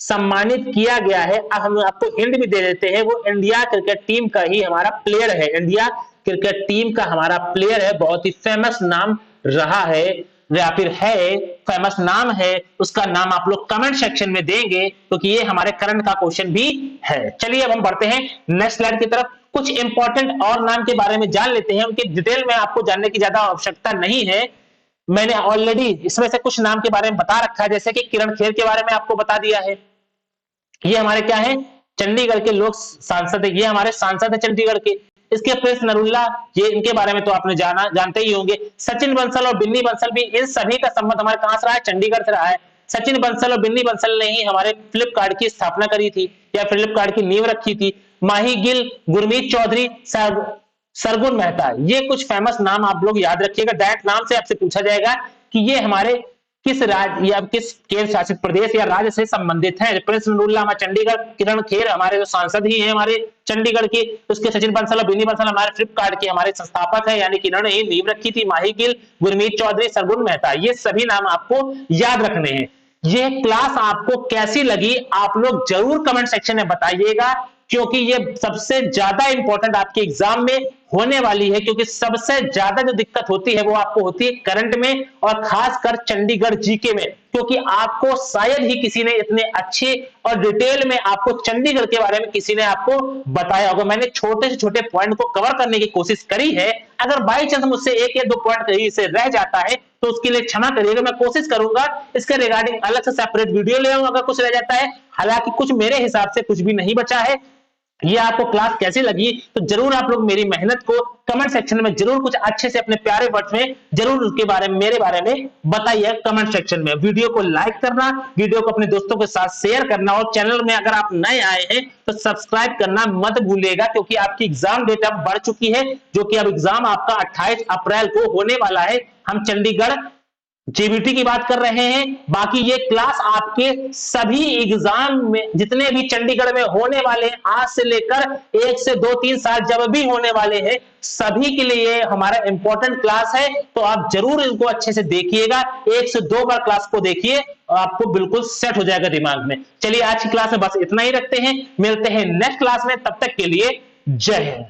सम्मानित किया गया है, अब हम आपको हिंट भी दे देते हैं, वो इंडिया क्रिकेट टीम का ही हमारा प्लेयर है। इंडिया क्रिकेट टीम का हमारा प्लेयर है, बहुत ही फेमस नाम रहा है या फिर है, फेमस नाम है। उसका नाम आप लोग कमेंट सेक्शन में देंगे, क्योंकि ये हमारे करंट का क्वेश्चन भी है। चलिए अब हम बढ़ते हैं नेक्स्ट स्लाइड की तरफ। कुछ इंपॉर्टेंट और नाम के बारे में जान लेते हैं, उनकी डिटेल में आपको जानने की ज्यादा आवश्यकता नहीं है, मैंने ऑलरेडी इसमें से कुछ नाम के बारे में बता रखा है। जैसे कि किरण खेर के बारे में आपको बता दिया है, ये हमारे क्या है, चंडीगढ़ के लोक सांसद है, ये हमारे सांसद है चंडीगढ़ के। इसके प्रेस नरुल्ला, ये इनके बारे में तो आपने जानते ही होंगे। सचिन बंसल और बिन्नी बंसल भी, इन सभी का संबंध हमारे कहां से रहा है, चंडीगढ़ से रहा है। सचिन बंसल और बिन्नी बंसल ने ही हमारे फ्लिपकार्ट की स्थापना करी थी या फ्लिपकार्ट की नींव रखी थी। माही गिल, गुरमीत चौधरी, सरगुन मेहता, ये कुछ फेमस नाम आप लोग याद रखिएगा। डायरेक्ट नाम से आपसे पूछा जाएगा कि ये हमारे किस राज्य या किस केंद्र शासित प्रदेश या राज्य से संबंधित है। प्रिंस नरूल्ला हमारे चंडीगढ़, किरण खेर हमारे जो सांसद ही हैं हमारे चंडीगढ़ के, उसके सचिन बंसल और बिन्नी बंसल हमारे फ्लिपकार्ट के हमारे संस्थापक है, यानी कि इन्होंने ही नींव रखी थी। माही गिल, गुरमीत चौधरी, सरगुन मेहता, ये सभी नाम आपको याद रखने हैं। ये क्लास आपको कैसी लगी आप लोग जरूर कमेंट सेक्शन में बताइएगा, क्योंकि ये सबसे ज्यादा इंपॉर्टेंट आपके एग्जाम में होने वाली है। क्योंकि सबसे ज्यादा जो दिक्कत होती है वो आपको होती है करंट में और खासकर चंडीगढ़ जीके में, क्योंकि आपको शायद ही किसी ने इतने अच्छे और डिटेल में आपको चंडीगढ़ के बारे में किसी ने आपको बताया होगा। मैंने छोटे से छोटे पॉइंट को कवर करने की कोशिश करी है। अगर बाई चांस मुझसे 1 या 2 पॉइंट कहीं से रह जाता है तो उसके लिए क्षमा करिएगा। मैं कोशिश करूंगा इसके रिगार्डिंग अलग से सेपरेट वीडियो ले आऊंगा अगर कुछ रह जाता है। हालांकि कुछ मेरे हिसाब से कुछ भी नहीं बचा है। ये आपको क्लास कैसी लगी तो जरूर आप लोग मेरी मेहनत को कमेंट सेक्शन में जरूर कुछ अच्छे से अपने प्यारे वर्ड्स में जरूर उसके बारे में, मेरे बारे में बताइए कमेंट सेक्शन में। वीडियो को लाइक करना, वीडियो को अपने दोस्तों के साथ शेयर करना और चैनल में अगर आप नए आए हैं तो सब्सक्राइब करना मत भूलिएगा, क्योंकि आपकी एग्जाम डेट अब बढ़ चुकी है, जो कि अब एग्जाम आपका 28 अप्रैल को होने वाला है। हम चंडीगढ़ जेबीटी की बात कर रहे हैं। बाकी ये क्लास आपके सभी एग्जाम में जितने भी चंडीगढ़ में होने वाले हैं, आज से लेकर 1 से 2-3 साल जब भी होने वाले हैं, सभी के लिए हमारा इंपॉर्टेंट क्लास है। तो आप जरूर इनको अच्छे से देखिएगा, 1 से 2 बार क्लास को देखिए, आपको बिल्कुल सेट हो जाएगा दिमाग में। चलिए आज की क्लास में बस इतना ही रखते हैं, मिलते हैं नेक्स्ट क्लास में, तब तक के लिए जय हिंद।